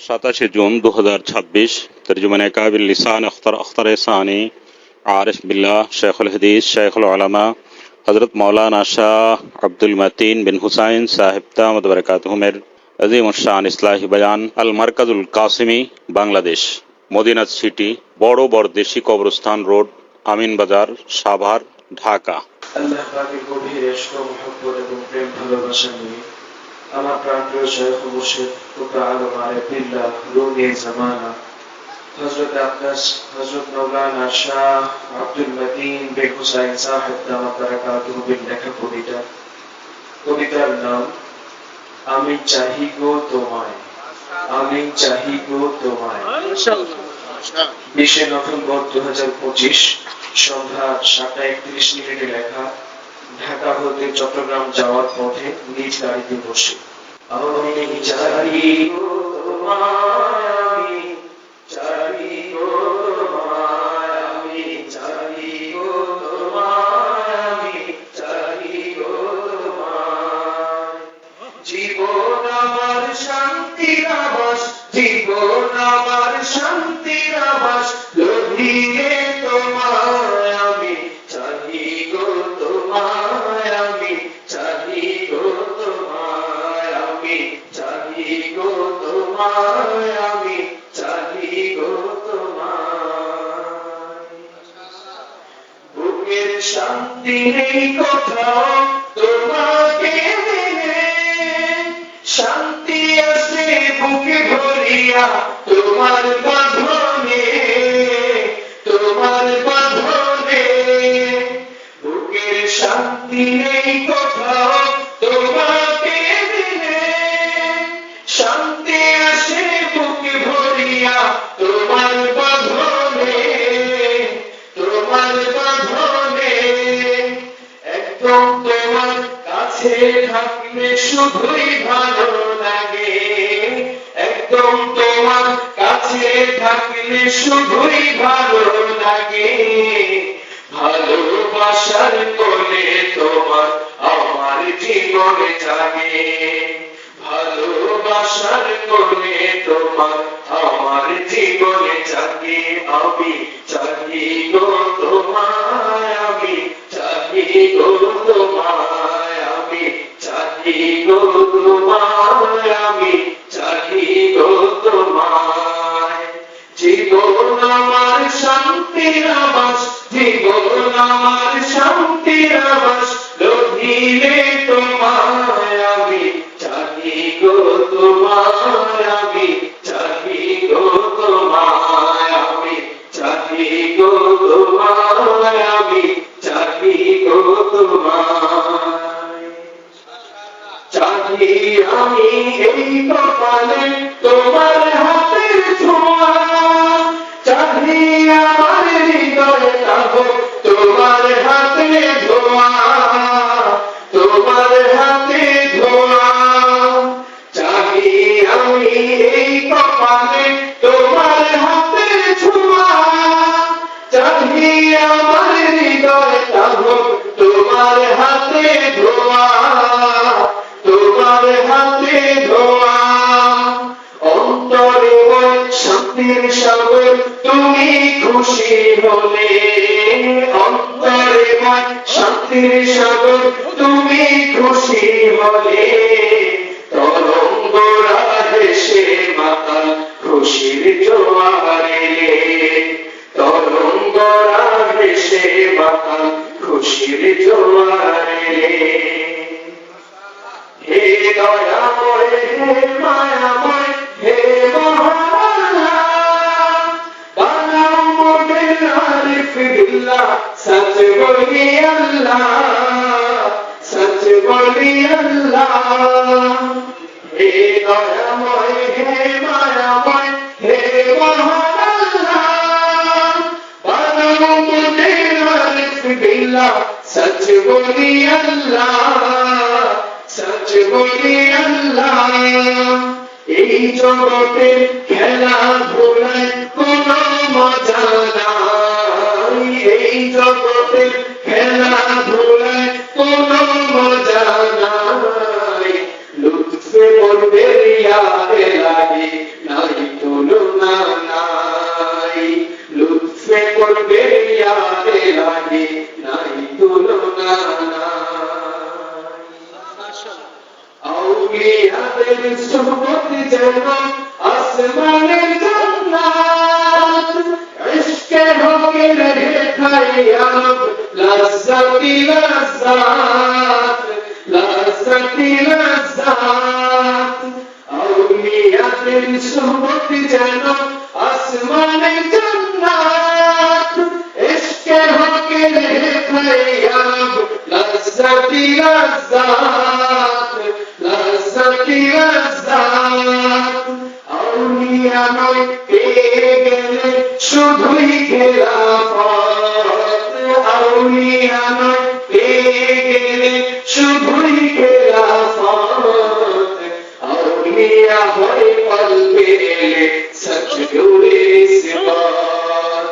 27 जून 2026 तर्जुमान काबिल लिसान अख्तर सानी आरिफ बिल्ला शेखुल हदीस शेखुल उलमा हज़रत मौलाना शाह अब्दुल मतीन बिन हुसैन साहिब दामद बरकातुहुमेर अजीम शान इस्लाही बयान अल मरकजुल कासिमी बांग्लादेश मदीना सिटी बड़ बरदेशी कब्रस्तान रोड आमीन बाजार साभार ढाका। আল্লাহ পাকের গভীর ইশক ও মহব্বত এবং প্রেম ভালোবাসা নিয়ে আমার প্রাণপ্রিয় শায়খ ও মুর্শিদ কুবরা আলম আরিফ বিল্লাহ রুনি জামানা হযরত মাওলানা শাহ আব্দুল মতিন বিন হুসাইন সাহেব দামাত বারাকাতুহু বিন লেখা কবিতার নাম আমি চাহি গো তোমায়, আমি চাহি গো তোমায়। ইনশাআল্লাহ 20 নভেম্বর 2025 সন্ধ্যা 7:31 লেখা। ঢাকা হতে চট্টগ্রাম যাওয়ার পথে নিজ গাড়িতে বসে আমি চাহি গো তোমায়, আমি চাহি গো তোমায়, আমি চাহি গো তোমায়, আমি চাহি গো তোমায়। জীবন আমার শান্তির আবাস, জীবন আমার শান্তির আবাস, লোভিয়ে তোমায় আমি চাহি গো তোমায়, আমি চাহি গো তোমায়, আমি চাহি গো তোমায়, আমি চাহি গো তোমায়। বুকের শান্তি নেই কোথাও তোমাকে দিলে, শান্তি আছে বুকে ভরিয়া তোমার বাঁধনে, তোমার বাঁধনে। বুকের শান্তি নেই কোথাও তোমাকে দিলে, শান্তি আছে বুকে ভরিয়া তোমার বাঁধনে, তোমার বাঁধনে। একদম তোমার কাছে থাকলে শুধুই ভালো লাগে, একদম তোমার কাছে থাকলে শুধুই ভালো লাগে। ভালোবাসার কোলে তোমার আমার জীবন জাগে, ভালোবাসার কোলে তোমার আমার জীবন জাগে। আমি চাহি গো তোমায়, আমি চাহি গো তোমায়, আমি চাহি গো তোমায়, আমি চাহি গো তোমায়। জীবন আমার শান্তির আবাস, জীবন আমার শান্তির আবাস, লোভিলে তোমায় আমি চাহি গো তোমায়, আমি চাহি গো তোমায়, আমি চাহি গো তোমায়, আমি চাহি গো তোমায়। চাহি আমি এই কপালে তোমার হাতের ছোঁয়া, চাহি আমার হৃদয় থাকো তোমার হাতে ধোয়া, তোমার হাতে ধোয়া। চাহি আমি এই কপালে তোমার হাতের ছোঁয়া, চাহি আমার হৃদয় থাকো তোমার হাতে ধোয়া, তোমার হাতে ধোয়া। অন্তরে শান্তির সাগর তুমি খুশি হলে, অন্তরে শান্তির সাগর তুমি খুশি হলে। তরঙ্গরা হেসে মাতাল খুশির জোয়ারে, তরঙ্গরা হেসে মাতাল খুশির জোয়ারে। হে দয়াময়, হে মায়াময়, হে মহান, বানাও মোদের আরিফ বিল্লাহ, সচ বলি আল্লাহ, সচ বলি আল্লাহ। হে দয়াময়, হে মায়াময়, হে মহান, বানাও মোদের আরিফ বিল্লাহ, সচ বলি আল্লাহ, সচ বলি আল্লাহ। এই জগতে খেলাধুলায় কোনো মজা নাই, এই জগতে খেলাধুলায় কোনো মজা নাই। লুৎফে পড়বে রিয়া লাগে নাই যেন আসমানে জান্নাত ইশকে হোকে রহে খায়াব লজ্জতি লজ্জাত লজ্জতি লজ্জাত আউলিয়াদের সোহবত যেন আসমানে জান্নাত ইশকে হোকে রহে খায়াব লজ্জতি লজ্জাত লজ্জতি লজ্জাত আউলিয়া নয় পেয়ে গেলে শুধুই খেলাফত আউলিয়া নয় পেয়ে গেলে শুধুই খেলাফত আউলিয়া হয়ে পল পেলে সচ জুড়ে সিফাত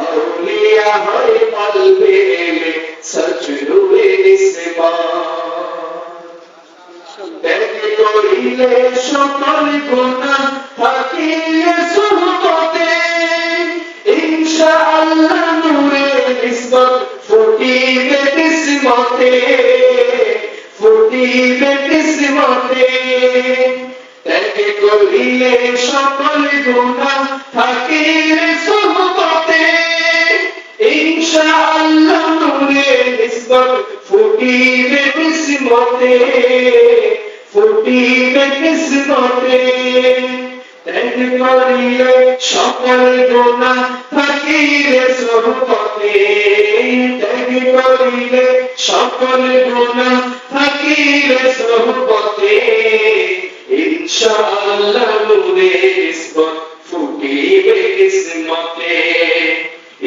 আউলিয়া হয়ে পল পেলে সচ জুড়ে সিফাত ত্যাগ করিলে সকল গুনাহ থাকিলে সুহবতে ইনশাআল্লাহ নূরে নিসবত ফুটিবে কিসমতে ফুটিবে কিসমতে ত্যাগ করিলে সকল গুনাহ থাকিলে সুহবতে ইনশাআল্লাহ নূরে নিসবত ফুটিবে কিসমতে ফুটিবে কিসমতে ত্যাগ করিলে সকল গুনাহ থাকিলে সুহবতে ত্যাগ করিলে সকল গুনাহ থাকিলে সুহবতে ইনশাআল্লাহ নূরে নিসবত ফুটিবে কিসমতে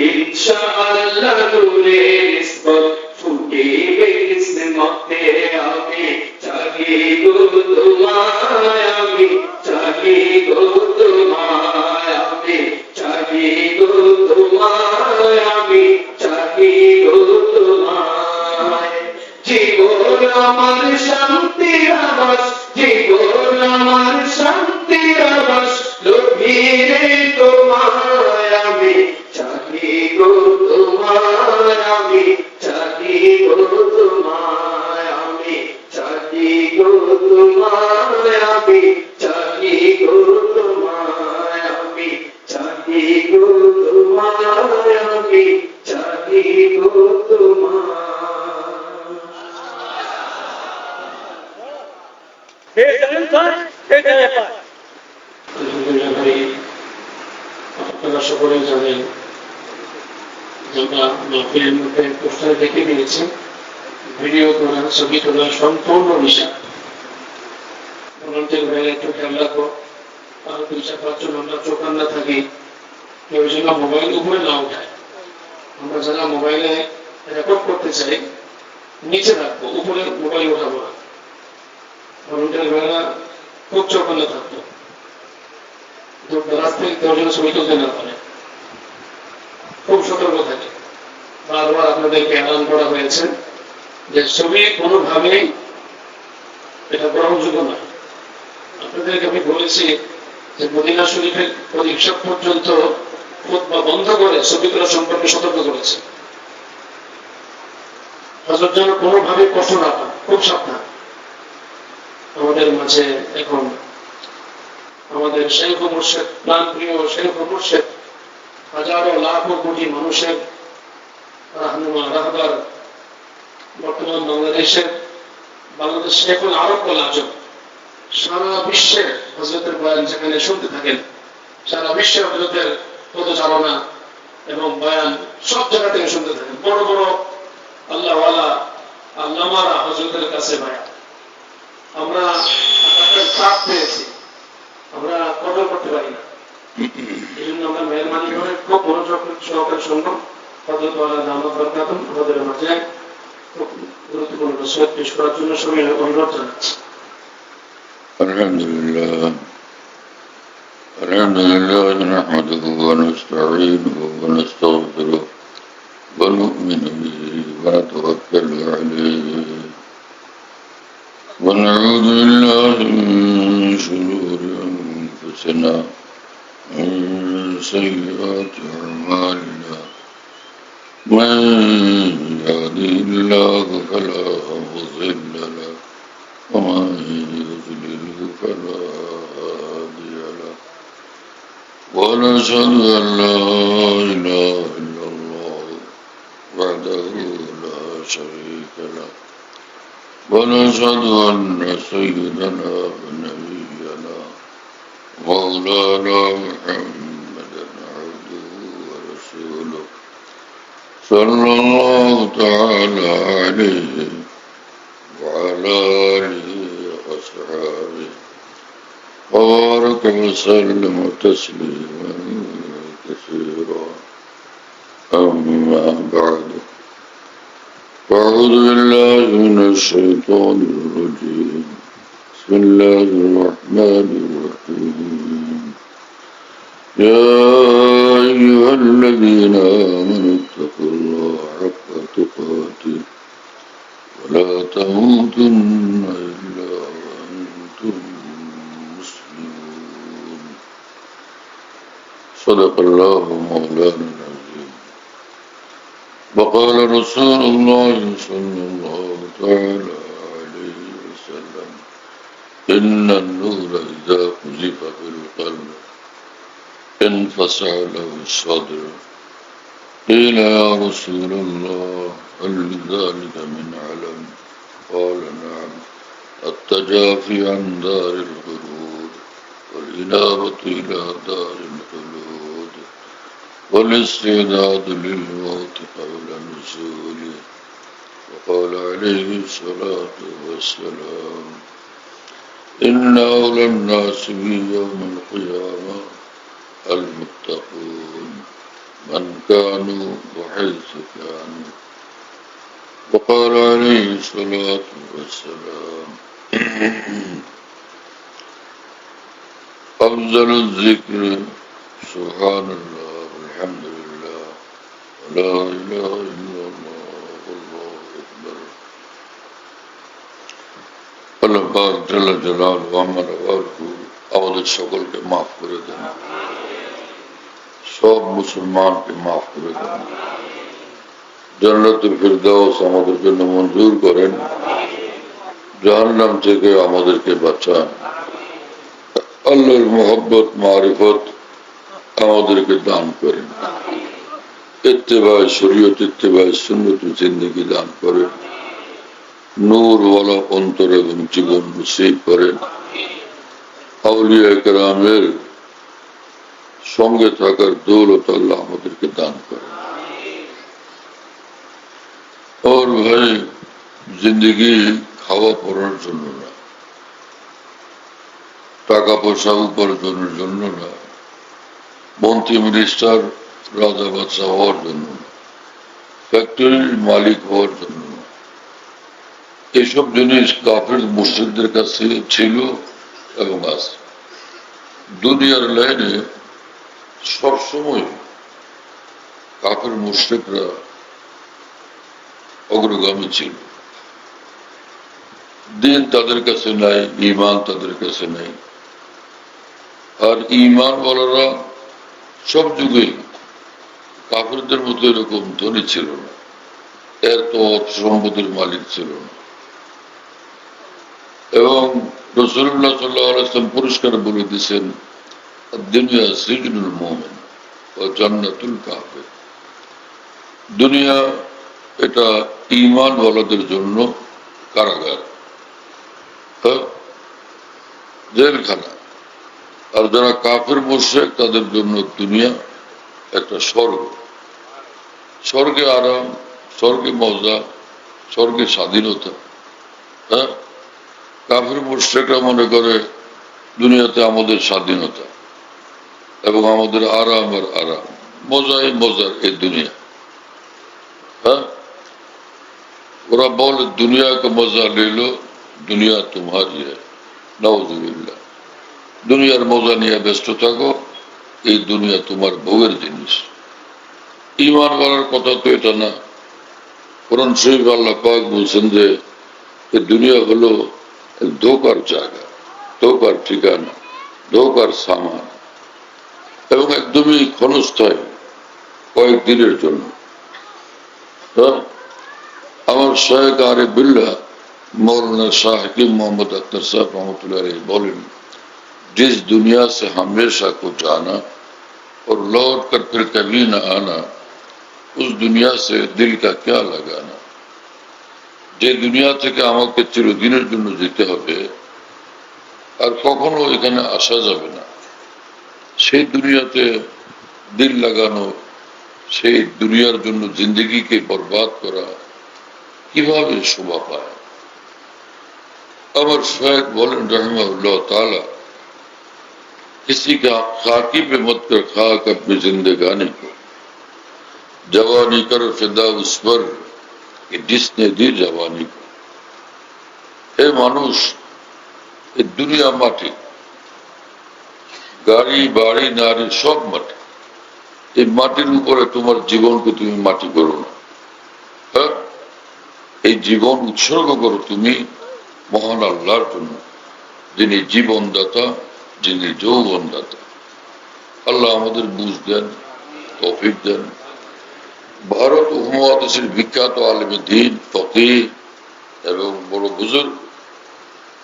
ইনশাআল্লাহ নূরে নিসবত ফুটিবে কিসমতে আমি চাহি গো তোমায় আমি চাহি গো তোমায় আমি চাহি গো তোমায় আমি চাহি গো তোমায় জীবন আমার শান্তির আবাস জীবন আমার শান্তির আবাস লোভিরে তোমায় আমি চাহি গো তোমায় আমি চাহি গো তোমায় আমি চাহি গো তোমায় আমি চাহি গো তোমায় আমি চাহি গো তোমায় আমি চাহি গো তোমায় আপনারা সকলে জানেন যে আমরা মাহফিলের মধ্যে পোস্টারে দেখে নিয়েছি ভিডিও করা ছবি তোলা সম্পূর্ণ নিষেধ ভলান্টিয়ার ভাইরা একটু খেয়াল রাখো আর 2-4-5 জন আমরা চোখান্না থাকি কেউ যেন মোবাইল উপরে না উঠায় আমরা যারা মোবাইলে রেকর্ড করতে চাই নিচে রাখবো উপরে মোবাইল উঠাবো না ভলান্টিয়ার ভাইরা খুব চোখান্না থাকতো দূরদরাজ থেকে কেউ যেন ছবি তুলতে না পারে খুব সতর্ক থাকে বারবার আপনাদেরকে এলান করা হয়েছে যে ছবি কোনোভাবেই এটা গ্রহণযোগ্য নয় আপনাদেরকে আমি বলেছি যে মদিনা শরীফের প্রতিষ্ঠা পর্যন্ত খুতবা বন্ধ করে ছবি তোলা সম্পর্কে সতর্ক করেছে হযরত যেন কোনোভাবে কষ্ট না পান খুব সাবধান আমাদের মাঝে এখন আমাদের শেখ ও মুর্শিদ প্রাণপ্রিয় শেখ ও মুর্শিদ হাজারো লাখো কোটি মানুষের রাহনুমা রাহবার বর্তমান বাংলাদেশ এখন আরব আজম সারা বিশ্বের হযরতের বয়ান যেখানে শুনতে থাকেন সারা বিশ্বের হযরতের পদচারণা এবং বয়ান সব জায়গা থেকে শুনতে থাকেন বড় বড় আল্লাহওয়ালা আল্লামারা হযরতের কাছে বয়ান আমরা চাপ পেয়েছি আমরা কদর করতে পারি না এই জন্য আমরা মেহরবানি করে খুব মনোযোগ সহকারে শুনবো হযরতওয়ালা দামাত বরকাতুম আমাদের মাঝে খুব গুরুত্বপূর্ণ নসিহত পেশ করার জন্য সবাই অনুরোধ জানাচ্ছি الحمد لله نحمده ونستعينه ونستغفره ونؤمن به ونتوكل عليه ونعوذ بالله من شرور أنفسنا ومن سيئات أعمالنا من يهده الله فلا مضل له ومن يضلل فلا ونشهد أن لا إله إلا الله وحده لا شريك له ونشهد أن سيدنا ونبينا مولانا محمدا عبده ورسوله صلى الله تعالى عليه وعلى آله وأصحابه وبارك وسلم تسليما كثيرا أما بعد فأعوذ بالله من الشيطان الرجيم بسم الله الرحمن الرحيم يا أيها الذين آمنوا اتقوا الله حق تقاته ولا تموتن إلا وأنتم مسلمون صدق الله مولانا العظيم وقال رسول الله صلى الله تعالى عليه وسلم إن النور إذا قذف في القلب انفسع له الصدر قيل يا رسول الله هل ذلك من علم قال نعم التجافي عن دار الغرور والإنابة إلى دار الخلود والاستعداد للموت قبل نزوله وقال عليه الصلاة والسلام إن أولى الناس بي يوم القيامة المتقون من كانوا وحيث كانوا وقال عليه الصلاة والسلام أفضل الذكر سبحان الله والحمد لله ولا إله إلا الله والله أكبر আল্লাহ পাক জাল্লা জালালুহু আমার আওয়াজকে আমাদের সকলকে মাফ করে দেন সব মুসলমানকে মাফ করে দেন জান্নাতুল ফিরদাউস আমাদের জন্য মঞ্জুর করেন জাহান্নাম থেকে আমাদেরকে বাঁচান আল্লাহর মহব্বত মারিফত আমাদেরকে দান করেন ইত্তেবায়ে শরীয়ত ইত্তেবায়ে সুন্নত জিন্দেগি দান করেন নূরওয়ালা অন্তর এবং জীবন নসিব করেন আউলিয়া কেরামের সঙ্গে থাকার দৌলত আল্লাহ আমাদেরকে দান করেন और भाई जिंदगी খাওয়া পড়ার জন্য না টাকা পয়সা উপার্জনের জন্য না মন্ত্রী মিনিস্টার রাজা বাদশাহ হওয়ার জন্য না ফ্যাক্টরির মালিক হওয়ার জন্য না এইসব জিনিস কাফের মুশরিকদের কাছে ছিল এবং আছে দুনিয়ার লাইনে সবসময় কাফের মুশরিকরা অগ্রগামী ছিল দিন তাদের কাছে নাই ঈমান তাদের কাছে নাই আর ঈমান ওয়ালারা সব যুগে কাফেরদের মতো এরকম ধনী ছিল না এত সম্পদের মালিক ছিল না এবং রাসূলুল্লাহ সাল্লাল্লাহু আলাইহি ওয়াসাল্লাম পরিষ্কার বলে দিয়েছেন দুনিয়া সিজনুল মুমিন ওয়া জান্নাতুল কাফির দুনিয়া এটা ঈমান ওয়ালাদের জন্য কারাগার জেলখানা আর যারা কাফের মুশরিক তাদের জন্য দুনিয়া একটা স্বর্গ স্বর্গে আরাম স্বর্গে মজা স্বর্গে স্বাধীনতা কাফের মুশরিকরা মনে করে দুনিয়াতে আমাদের স্বাধীনতা এবং আমাদের আরাম আর আরাম মজাই মজার এই দুনিয়া ওরা বলে দুনিয়া का मजा ले लो दुनिया तुम्हारी है नाउजुबिल्लाह দুনিয়ার মজা নিয়ে ব্যস্ত থাকো এই দুনিয়া তোমার ভোগের জিনিস ঈমান ওয়ালার কথা তো এটা না কোরআন শরীফে আল্লাহ পাক বলছেন যে এই দুনিয়া হলো ধোকার জায়গা ধোকার ঠিকানা ধোকার সামান এবং একদমই ক্ষণস্থায়ী কয়েকদিনের জন্য আমার শায়েখ আরিফ বিল্লাহ मौलाना शाह हकीम मोहम्मद अख्तर साहब रहमतुल्लाह अलैह बोलें जिस दुनिया से हमेशा को जाना और लौट कर फिर कभी न आना, उस दुनिया से दिल का क्या लगाना। যে দুনিয়া থেকে আমাকে চিরদিনের জন্য যেতে হবে আর কখনো এখানে আসা যাবে না, সেই দুনিয়াতে দিল লাগানো, সেই দুনিয়ার জন্য জিন্দগিকে বরবাদ করা কিভাবে শোভা পায়। अमर शायद बोलन रहमतुल्लाह ताला, किसी का खाकी पे मत कर खाक अपनी जिंदगानी को, जवानी कर फिदा उस पर कि जिसने दी जवानी को। हे मानुष, ये दुनिया माटी, गाड़ी बाड़ी नारी सब माटी, ये माटिर ऊपर तुम्हार जीवन को तुम्हें माटी करो ना। हाँ, ये जीवन उत्सर्ग करो तुम्हें মহান আল্লাহর জন্য, যিনি জীবনদাতা, যিনি যৌবনদাতা। আল্লাহ আমাদের বুঝ দেন, তৌফিক দেন। ভারত উপমহাদেশের বিখ্যাত আলেমে দ্বীন, ফকিহ এবং বড় বুজুর্গ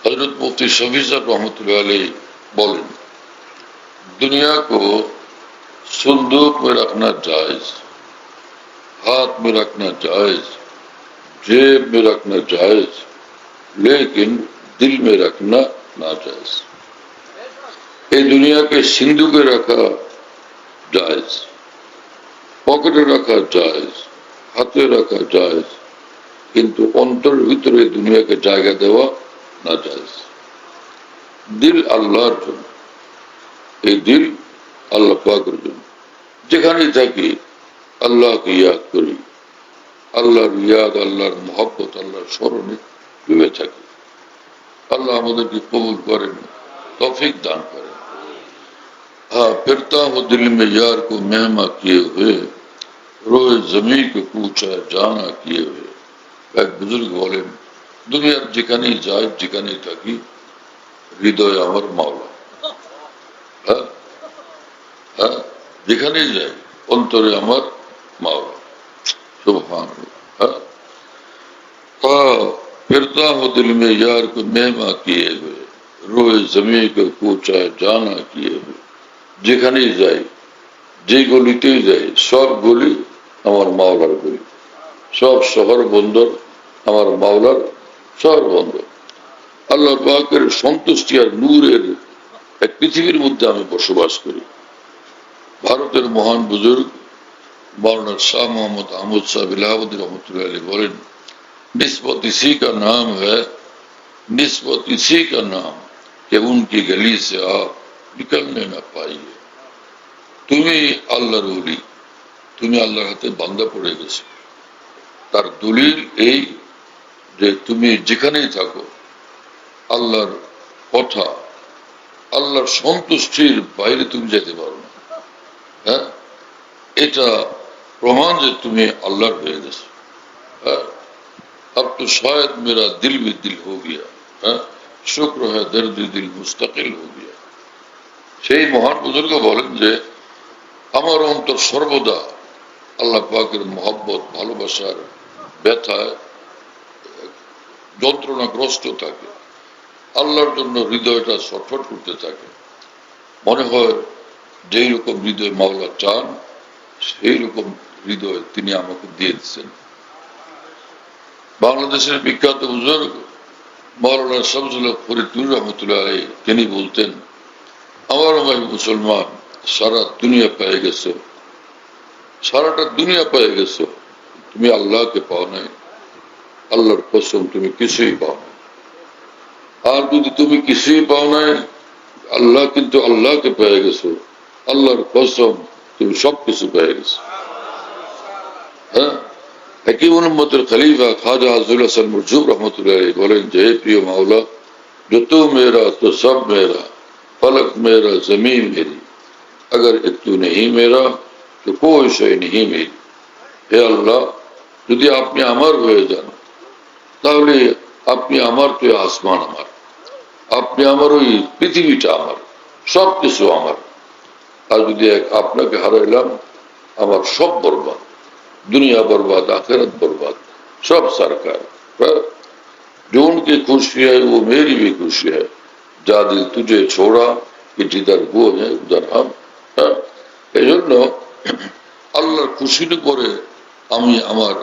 হযরত মুফতি শফি সাহেব रहमतुल्लाह अलैह बोलें, दुनिया को संदूक में रखना जायज, हाथ में रखना जायज, जेब में रखना जायज, लेकिन दिल में रखना नाजायज। ये दुनिया के सिंदूके रखा जायज, पॉकेटे रखा जायज, हाथे रखा जायज, किंतु अंतर भीतरे दुनिया के जायगा देवा नाजायज। दिल আল্লাহর জন্য, এই দিল আল্লাহ পাকের জন্য। যেখানে থাকি আল্লাহকে ইয়াদ করি, আল্লাহর ইয়াদ, আল্লাহর মোহব্বত, আল্লাহর স্মরণে डूबे थके। अल्लाह मदद की कबूल करें, तौफीक दान करें। हाँ, फिरता हूँ दिल में यार को मेहमा किए हुए, रोए जमीन को पूछा जाना किए हुए। एक बुजुर्ग बोले, दुनियार যেখানে যায়, যেখানে থাকি, হৃদয় আমার মাওলা। হ্যাঁ হ্যাঁ, যেখানে যাই অন্তরে আমার মাওলা। সুবহানাল্লাহ। হ্যাঁ, फिरता हूँ दिल में यार को मेहमा किए हुए, रोए जमीन को पूछा जाना किए हुए। যেখানেই যাই, যে গলিতেই যাই, সব গলি আমার মাওলার গলি, সব শহর বন্দর আমার মাওলার শহর বন্দর। আল্লাহ পাকের সন্তুষ্টি আর নূরের এক পৃথিবীর মধ্যে আমি বসবাস করি। ভারতের মহান বুজুর্গ मौलाना शाह मोहम्मद अहमद साहब इलाहाबादी रहमतुल्लाह अलैह बोलें, निस्बत इसी का नाम है, निस्बत इसी का नाम कि उनकी गली से आप निकलने ना पाइए। तुम्हें আল্লাহর ওলি, তুমি আল্লাহর হাতে বান্দা পড়ে গেছো। তার দলিল এই যে তুমি যেখানেই থাকো আল্লাহর কথা, আল্লাহর সন্তুষ্টির বাইরে তুমি যেতে পারো না। হ্যাঁ, এটা प्रमाण जे तुम्हें अल्लाह हो गए। अब तो शायद मेरा दिल भी दिल हो गया, शुक्र है दर्द दिल मुस्तकिल हो गया। সেই মহান বুজুর্গ বলেন যে আমার অন্তর সর্বদা আল্লাহ পাকের মহব্বত, ভালোবাসার ব্যথায় যন্ত্রণাগ্রস্ত থাকে। আল্লাহর জন্য হৃদয়টা ছটফট করতে থাকে। মনে হয় যেই রকম হৃদয় মাওলা চান সেই রকম হৃদয় তিনি আমাকে দিয়ে দিচ্ছেন। বাংলাদেশের বিখ্যাত বুজুর্গ মৌলানা শামসুল হক ফরিদপুর রহমতুল্লাহ আলাইহি তিনি বলতেন, আমার ভাই মুসলমান, সারা দুনিয়া পেয়ে গেছো, সারাটা দুনিয়া পেয়ে গেছো, তুমি আল্লাহকে পাও নাই। আল্লাহর কসম তুমি কিছুই পাও নাই। আর যদি তুমি কিছুই পাও নাই, আল্লাহ কিন্তু আল্লাহকে পেয়ে গেছো, আল্লাহর কসম তুমি সবকিছু পেয়ে গেছো। হ্যাঁ, হাকিম উম্মতের খলিফা খাজা আজুল হাসান মুরজুব রহমতুল্লাহ আলাইহি বলেন যে প্রিয় মাওলা, जो तू मेरा तो सब मेरा, फलक मेरा जमीन मेरी, अगर तू नहीं मेरा तो कोई शय नहीं मेरी। হে আল্লাহ, যদি আপনি আমার হয়ে যান তাহলে আপনি আমার, তো আসমান আমার, আপনি আমার, ওই পৃথিবীটা আমার, সবকিছু আমার। আর যদি আপনাকে হারাইলাম আমার সব বরবাদ, दुनिया बर्बाद, आखिरत बर्बाद, सब सरकार। जो उनकी खुशी है वो मेरी भी खुशी है। जा दिल तुझे छोड़ा कि जिधर वो है उधर हम। এই জন্য আল্লাহর খুশির উপরে আমি আমার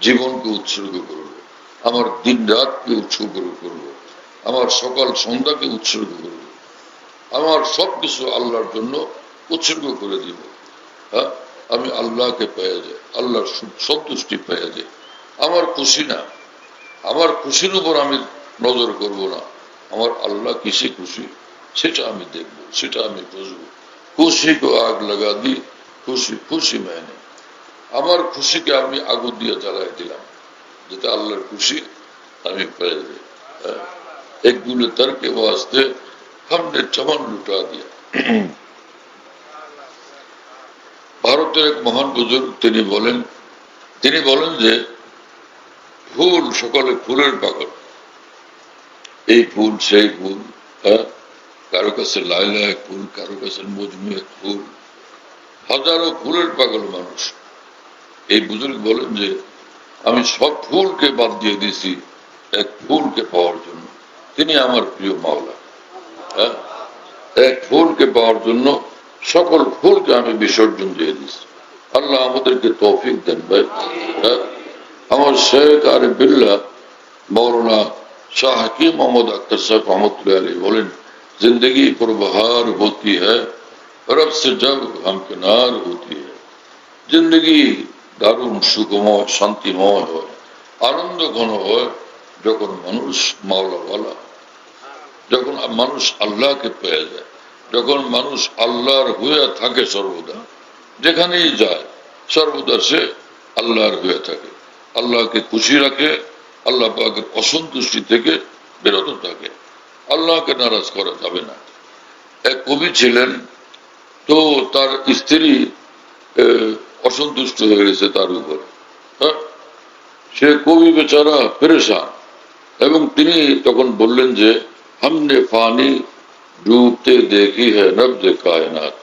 জীবনকে উৎসর্গ করব, আমার দিন রাতকে উৎসর্গ করব, আমার সকাল সন্ধ্যাকে উৎসর্গ করব, আমার সবকিছু আল্লাহর জন্য উৎসর্গ করে দিব। হ্যাঁ, আমি আল্লাহকে পেয়ে যাই, আল্লাহর সন্তুষ্টি পেয়ে যাই। আমার খুশি না, আমার খুশির উপর আমি নজর করব না, আমার আল্লাহ কিসে খুশি সেটা আমি দেখব, সেটা আমি বুঝবো। খুশি কো আগ লাগা দি, খুশি খুশি মেনে, আমার খুশিকে আমি আগুন দিয়ে জ্বালাই দিলাম, যেটা আল্লাহর খুশি আমি পেয়ে যাই। এক গুলো তর্কে वास्ते हमने चमन लुटा दिया। ভারতের এক মহান বুজুর্গ তিনি বলেন যে ফুল সকলে ফুলের পাগল, এই ফুল সেই ফুল, কারো কাছে লাইলা এক ফুল, কারো কাছে মজনু এক ফুল, হাজারো ফুলের পাগল মানুষ। এই বুজুর্গ বলেন যে আমি সব ফুলকে বাদ দিয়ে দিছি এক ফুলকে পাওয়ার জন্য, তিনি আমার প্রিয় মাওলা। এক ফুলকে পাওয়ার জন্য সকল ফুলকে আমি বিসর্জন দিয়ে দিছি। আল্লাহ আমাদেরকে তৌফিক দেন ভাই। আমার শেখ আরিফ বিল্লাহ मौलाना शाह हकीम मोहम्मद अख्तर साहब रहमतुल्लाह अलैह बोलें, जिंदगी पुरबहार होती है रब से जब हमकिनार होती है। जिंदगी दारुण सुखमय शांतिमय হয়, আনন্দ ঘন হয় যখন মানুষ মাওলাওয়ালা, যখন মানুষ আল্লাহকে পেয়ে যায়, যখন মানুষ আল্লাহর হয়ে থাকে সর্বদা, যেখানেই যায় সর্বদা সে আল্লাহর হয়ে থাকে, আল্লাহকে খুশি রাখে, আল্লাহ পাকের অসন্তুষ্টি থেকে বিরত থাকে। আল্লাহকে নারাজ করা যাবে না। এক কবি ছিলেন, তো তার স্ত্রী অসন্তুষ্ট হয়ে গেছে তার উপর। সে কবি বেচারা পেরেশান, এবং তিনি তখন বললেন যে हमने फानी डूबते देखी है नब्ज़ कायनात,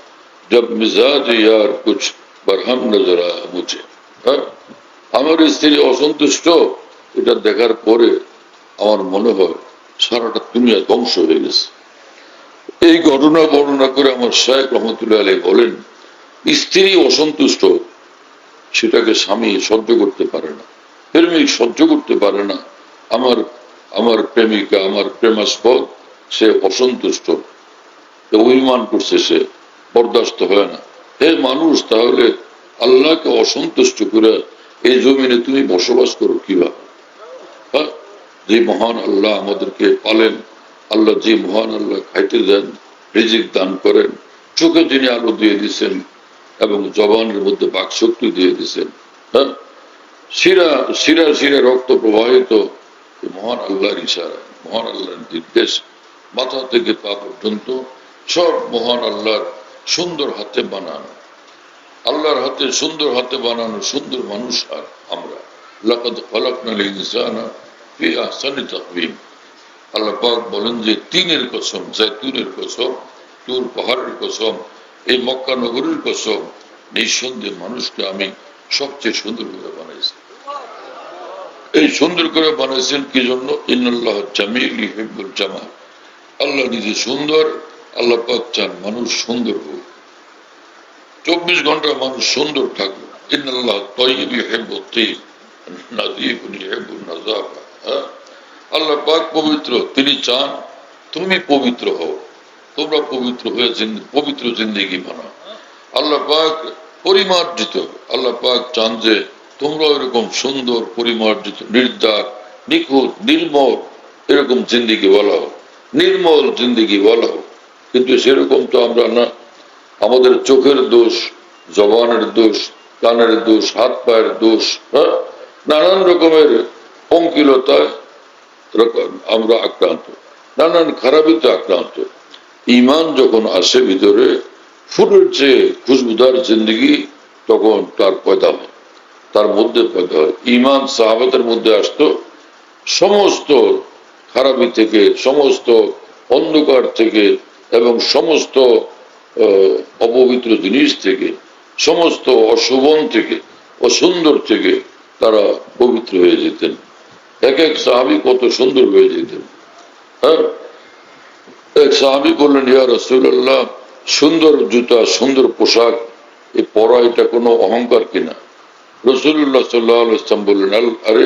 जब मिजाज यार कुछ बरहम नजर आया मुझे। আমার স্ত্রী অসন্তুষ্ট, এটা দেখার পরে আমার মনে হয় সারাটা দুনিয়া ধ্বংস হয়ে গেছে। এই ঘটনা বর্ণনা করে আমার শাইখ রহমতুল্লাহ আলাইহি বলেন, স্ত্রী অসন্তুষ্ট সেটাকে স্বামী সহ্য করতে পারে না, প্রেমিক সহ্য করতে পারে না। আমার প্রেমিকা, আমার প্রেমাস্পদ সে অসন্তুষ্ট, অভিমান করছে, সে বরদাস্ত হয় না। হে মানুষ, তাহলে আল্লাহকে অসন্তুষ্ট করে এই জমিনে তুমি বসবাস করো কিভাবে? যে মহান আল্লাহ আমাদেরকে পালেন, আল্লাহ যে মহান আল্লাহ খাইতে দেন, রিজিক দান করেন, চোখে যিনি আলো দিয়ে দিচ্ছেন এবং জবানের মধ্যে বাকশক্তি দিয়ে দিচ্ছেন, শিরা শিরা শিরা রক্ত প্রবাহিত মহান আল্লাহর ইশারা, মহান আল্লাহর নির্দেশ, মাথা থেকে পা পর্যন্ত সব মহান আল্লাহর সুন্দর হাতে বানানো, আল্লাহর হাতে সুন্দর হাতে বানানো সুন্দর মানুষ। আর আমরা লাকাদ খালাকনাল ইনসানা ফি আহসানি তাকওয়িম। আল্লাহ পাক বলেন যে তিনের কসম, জৈতুনের কসম, তুর পাহাড়ের কসম, এই মক্কা নগরীর কসম, নিঃসন্দেহে মানুষকে আমি সবচেয়ে সুন্দর করে বানাইছি। এই সুন্দর করে বানাইছেন কি জন্য? ইন্নাল্লাহ জামিল ইউহিব্বুল জামাল। আল্লাহ নিজে সুন্দর, আল্লাহ পাক চান মানুষ সুন্দর হোক, 24 ঘন্টা মানুষ সুন্দর থাকুক। ইন্নাল্লাহ তাইয়্যিব ইউহিব্বুত তাইয়্যিব, নাযীফুন ইউহিব্বুন নাযাফা। আল্লাহ পাক পবিত্র, তিনি চান তুমি পবিত্র হও, তোমরা পবিত্র হয়ে পবিত্র জিন্দেগি বানাও। আল্লাহ পাক পরিমার্জিত, আল্লাহ পাক চান যে তোমরা এরকম সুন্দর পরিমার্জিত, নির্দার, নিখুঁত, নির্মল এরকম জিন্দেগি বলাও, নির্মল জিন্দেগি বলাও। কিন্তু সেরকম তো আমরা না। আমাদের চোখের দোষ, জবানের দোষ, কানের দোষ, হাত পায়ের দোষ, নানান রকমের পঙ্কিলতায় আমরা আক্রান্ত, নানান খারাপিতে আক্রান্ত। ইমান যখন আসে ভিতরে, ফুলের চেয়ে খুশবুদার জিন্দগি তখন তার পয়দা হয়, তার মধ্যে পয়দা হয়। ইমান সাহাবাতের মধ্যে আসতো, সমস্ত খারাপি থেকে, সমস্ত অন্ধকার থেকে এবং সমস্ত অপবিত্র জিনিস থেকে, সমস্ত অশোভন থেকে, অসুন্দর থেকে তারা পবিত্র হয়ে যেতেন। এক এক সাহাবী কত সুন্দর হয়ে যেতেন। এক সাহাবী বললেন, ইয়া রাসূলুল্লাহ, সুন্দর জুতা, সুন্দর পোশাক এই পড়া এটা কোনো অহংকার কিনা? রাসূলুল্লাহ সাল্লাল্লাহু আলাইহি ওয়াসাল্লাম বললেন, আরে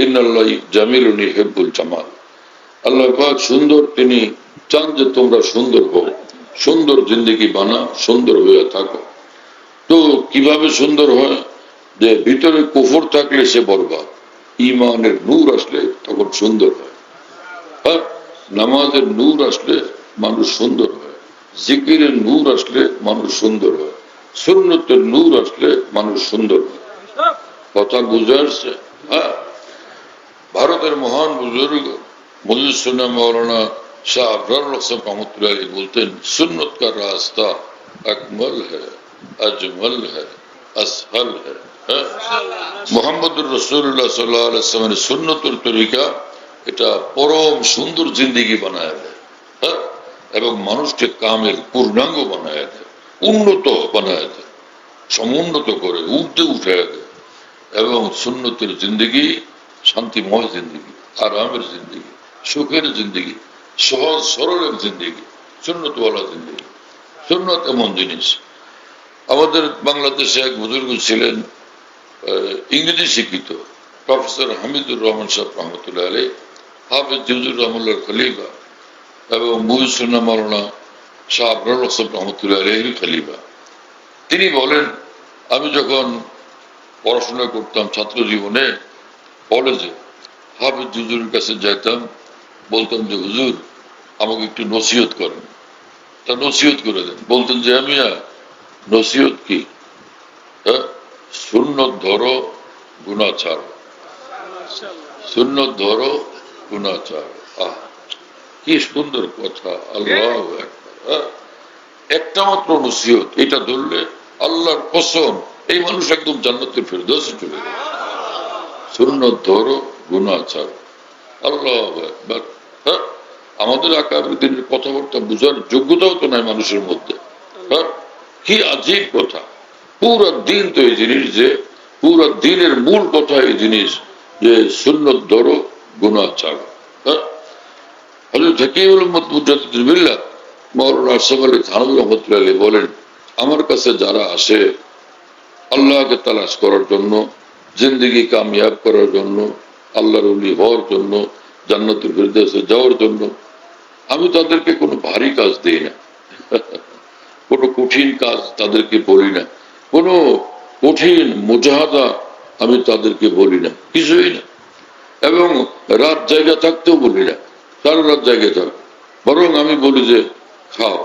ইন্নাল্লাহ জামিলুন ইউহিব্বুল জামাল, আল্লাহ পাক সুন্দর, তিনি চান যে তোমরা সুন্দর হও, সুন্দর জিন্দগি বানাও, সুন্দর হয়ে থাকো। তো কিভাবে সুন্দর হয়? যে ভিতরে কুফর থাকলে সে বরবাদ, ইমানের নূর আসলে তখন সুন্দর হয়। আর নামাজের নূর আসলে মানুষ সুন্দর হয়, জিকিরের নূর আসলে মানুষ সুন্দর হয়, সুন্নতের নূর আসলে মানুষ সুন্দর হয়। কথা বুঝে আসছে? হ্যাঁ। ভারতের মহান বুজুর্গ মুফতি মৌলানা শাহ আবরার হোসেন রহমতুল্লাহ আলাইহি বলতেন, সুন্নত কা রাস্তা আকমল হ্যায়, আজমল হ্যায়, আসহল হ্যায়। মুহাম্মদুর রাসূলুল্লাহ সাল্লাল্লাহু আলাইহি ওয়াসাল্লামের সুন্নতের তরিকা এটা পরম সুন্দর জিন্দেগি বানায় দেয়, হ্যাঁ, এবং মানুষকে কামেল পূর্ণাঙ্গ বানায় দেয়, উন্নত বানায় দেয়, সমুন্নত করে উঠতে উঠে দেয়। এবং সুন্নতের জিন্দেগি শান্তিময় জিন্দেগি, আরামের জিন্দেগি, সুখের জিন্দেগি, সহজ সরলের জিন্দেগি, সুন্নতওয়ালা জিন্দেগি। সুন্নত এমন জিনিস, আমাদের বাংলাদেশে এক বুজুর্গ ছিলেন, ইংরেজি শিক্ষিত, প্রফেসর হামিদুর রহমান সাহেব রহমতুল্লাহ আলাইহি, হাফেজ জিউজুর রহমানুল্লাহ খলিফা এবং মুফতি মাওলানা শাহ আবরার হোসেন রহমতুল্লাহ আলাইহির খলিফা। তিনি বলেন, আমি যখন পড়াশোনা করতাম ছাত্র জীবনে কলেজে, হাফেজ হুজুরের কাছে যাইতাম, বলতাম যে হুজুর আমাকে একটু নসিহত করেন। তা নসিহত করে দেন। বলতেন যে আমিয়া নসিহত কি? হ্যাঁ, সুন্নত ধরো, গুনাহ ছাড়ো, সুন্নত ধরো, গুনাহ ছাড়ো। আহ, কি সুন্দর কথা! আল্লাহু আকবার। একটা মাত্র নসিহত, এটা ধরলে আল্লাহর কসম এই মানুষ একদম জান্নাতুল ফেরদৌসে চলে যাবে। সুন্নত ধরো, গুনাহ ছাড়ো। আল্লাহু আকবার। হ্যাঁ, আমাদের আকাবের দিনের কথাবার্তা বোঝার যোগ্যতাও তো নাই মানুষের মধ্যে। হ্যাঁ, কি আজীব কথা! পুরো দিন তো এই জিনিস, যে পুরো দিনের মূল কথা এই জিনিস যে সুন্নত ধরো, গুনাহ ছাড়ো। হ্যাঁ, হযরত হাকিমুল উম্মত মুজাদ্দিদুল মিল্লাত মাওলানা আশরাফ আলী থানভী রহমাতুল্লাহ আলাইহি বলেন, আমার কাছে যারা আসে আল্লাহকে তালাশ করার জন্য, জিন্দেগি কামিয়াব করার জন্য, আল্লাহর ওলি হওয়ার জন্য, জান্নাতুল ফেরদৌসে যাওয়ার জন্য, আমি তাদেরকে কোনো ভারী কাজ দিই না, কোনো কঠিন কাজ তাদেরকে বলি না, কোনো কঠিন মুজাহাদা আমি তাদেরকে বলি না, কিছুই না। এবং রাত জায়গা থাকতেও বলি না, সারা রাত জায়গায় থাক, বরং আমি বলি যে খাও,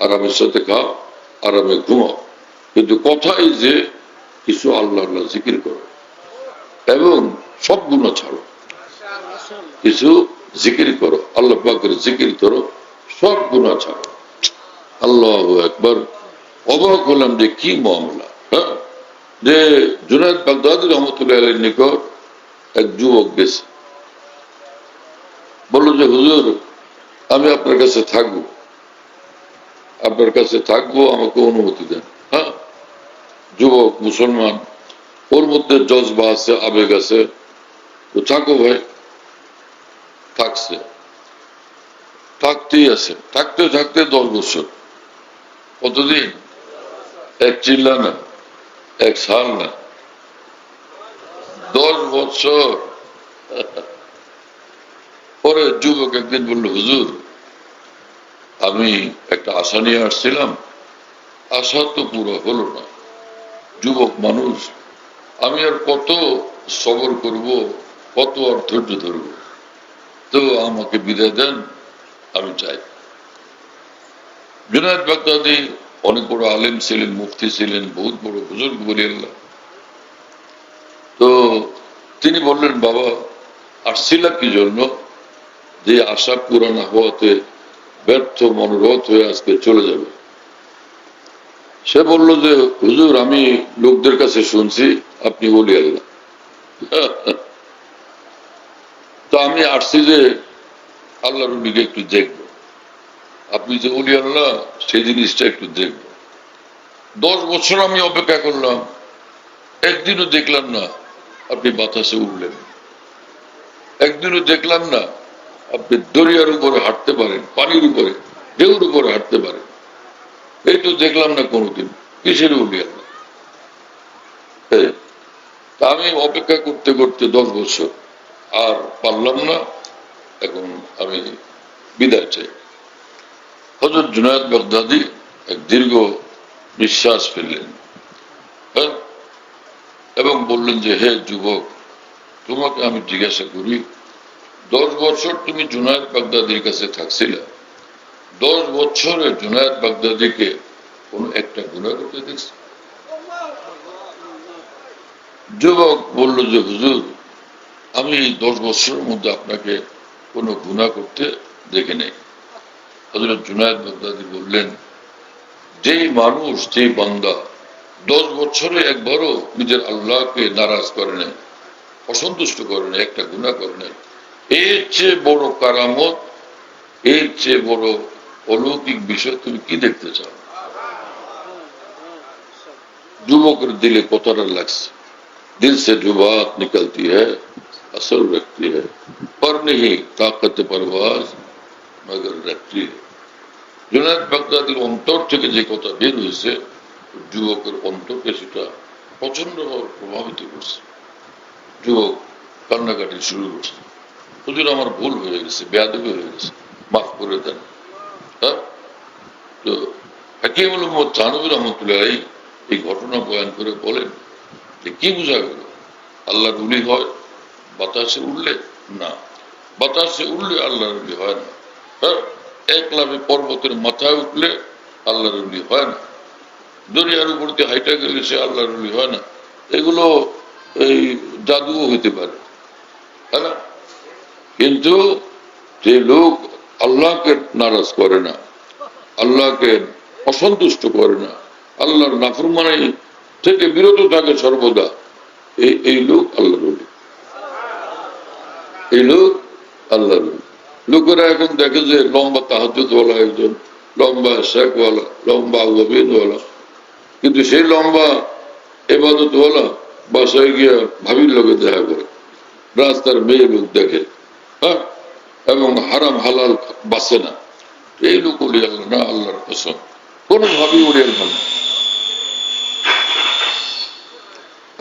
আরামের সাথে খাও, আরামে ঘুমাও, কিন্তু কথাই যে কিছু আল্লাহ আল্লাহ জিকির করো এবং সব গুনাহ ছাড়ো, কিছু জিকির করো, আল্লাহ পাকের জিকির করো, সব গুনাহ ছাড়ো। আল্লাহু আকবার। অবাক হলাম যে কি মামলা। হ্যাঁ, যে জুনায়েদ বাগদাদী রহমতুল্লাহ আলাইহির নিকট এক যুবক গেছে, বলল যে হুজুর আমি আপনার কাছে থাকবো, আপনার কাছে থাকবো, আমাকে অনুমতি দেন। হ্যাঁ, যুবক মুসলমান, ওর মধ্যে জজবা আছে, আবেগ আছে, তো থাকো ভাই। থাকছে, থাকতেই আছে, থাকতে থাকতে 10 বছর। কতদিন? এক চিল্লা না, এক সাল না, 10 বছর। পরে যুবক একদিন বলল, হুজুর আমি একটা আশা নিয়ে আসছিলাম, আশা তো পুরো হলো না। যুবক মানুষ, আমি আর কত সবর করব, কত আর ধৈর্য ধরব, তো আমাকে বিদায় দেন, আমি চাই। জুনায়েদ বাগদাদী অনেক বড় আলেম ছিলেন, মুফতি ছিলেন, বহুত বড় বুজুর্গ বলি আল্লাহ। তো তিনি বললেন, বাবা আসছিলা কি জন্য? যে আশা পুরা না হওয়াতে ব্যর্থ মনোরথ হয়ে আজকে চলে যাবে। সে বলল যে হুজুর আমি লোকদের কাছে শুনছি আপনি বলি আল্লাহ, তো আমি আসছি যে আল্লাহর নবীকে একটু দেখবো, আপনি যে ওলি আল্লাহ সেই জিনিসটা একটু দেখবো। 10 বছর আমি অপেক্ষা করলাম, একদিনও দেখলাম না আপনি বাতাসে উঠলেন, একদিনও দেখলাম না আপনি দরিয়ার উপরে হাঁটতে পারেন, পানির উপরে ঢেউর উপরে হাঁটতে পারেন, এই তো দেখলাম না কোনোদিন। কিসের উলি আল্লাহ? তা আমি অপেক্ষা করতে করতে 10 বছর আর পারলাম না, এখন আমি বিদায় চাই। হযরত জুনায়েদ বাগদাদী এক দীর্ঘ নিঃশ্বাস ফেললেন, হ্যাঁ, এবং বললেন যে, হে যুবক, তোমাকে আমি জিজ্ঞাসা করি, 10 বছর তুমি জুনায়েদ বাগদাদীর কাছে থাকছিলে, 10 বছরে জুনায়েদ বাগদাদীকে কোন একটা গুনাহ করতে দেখছো? যুবক বলল যে, হুজুর, আমি এই 10 বছরের মধ্যে আপনাকে কোনো গুনাহ করতে দেখি নাই। হযরত জুনায়েদ বাগদাদী বললেন, যেই মানুষ, যেই বান্দা 10 বছরে একবারও নিজের আল্লাহকে নারাজ করে নাই, অসন্তুষ্ট করে নাই, একটা গুনাহ করে নাই, এর চেয়ে বড় কারামত, এর চেয়ে বড় অলৌকিক বিষয় তুমি কি দেখতে চাও? যুবকের দিলে কথাটা লাগছে, दिल से जो बात निकलती है असर रखती है, पर नहीं ताकत परवाज मगर रखती है। জুনায়েদ বাগদাদীর অন্তর থেকে যে কথা বের হয়েছে, যুবকের অন্তরকে সেটা প্রচন্ডভাবে প্রভাবিত করছে। যুবক কান্নাকাটি শুরু করছে, হুজুর আমার ভুল হয়ে গেছে, বেয়াদবি হয়ে গেছে, মাফ করে দেন। হ্যাঁ, তো হাকিমুল উম্মত থানভী রহমতুল্লাহ এই ঘটনা বয়ান করে বলেন, কি বোঝা গেল? আল্লাহর উলি হয় বাতাসে উঠলে? না, বাতাসে উঠলে আল্লাহর উলি হয় না। হ্যাঁ, একলাভে পর্বতের মাথায় উঠলে আল্লাহর উলি হয় না। দরিয়ার উপর দিয়ে হাইটা গেলে সে আল্লাহর উলি হয় না। এগুলো এই জাদুও হইতে পারে, তাই না? কিন্তু যে লোক আল্লাহকে নারাজ করে না, আল্লাহকে অসন্তুষ্ট করে না, আল্লাহর নাফরমানি থেকে বিরত থাকে সর্বদা, এই লোক আল্লাহর ওলি, এই লোক আল্লাহর ওলি। লোকেরা এখন দেখে যে লম্বা তাহাজ্জুদওয়ালা একজন, লম্বা শেখওয়ালা, লম্বা আওয়াবিনওয়ালা, কিন্তু সেই লম্বা ইবাদতওয়ালা বাসায় গিয়া ভাবির লোকে দেখা করে, রাস্তার মেয়ে লোক দেখে, হ্যাঁ, এবং হারাম হালাল বাঁচে না। এই লোক ওলি আল্লাহ না, আল্লাহর কসম, কোনোভাবেই ওলি আল্লাহ না।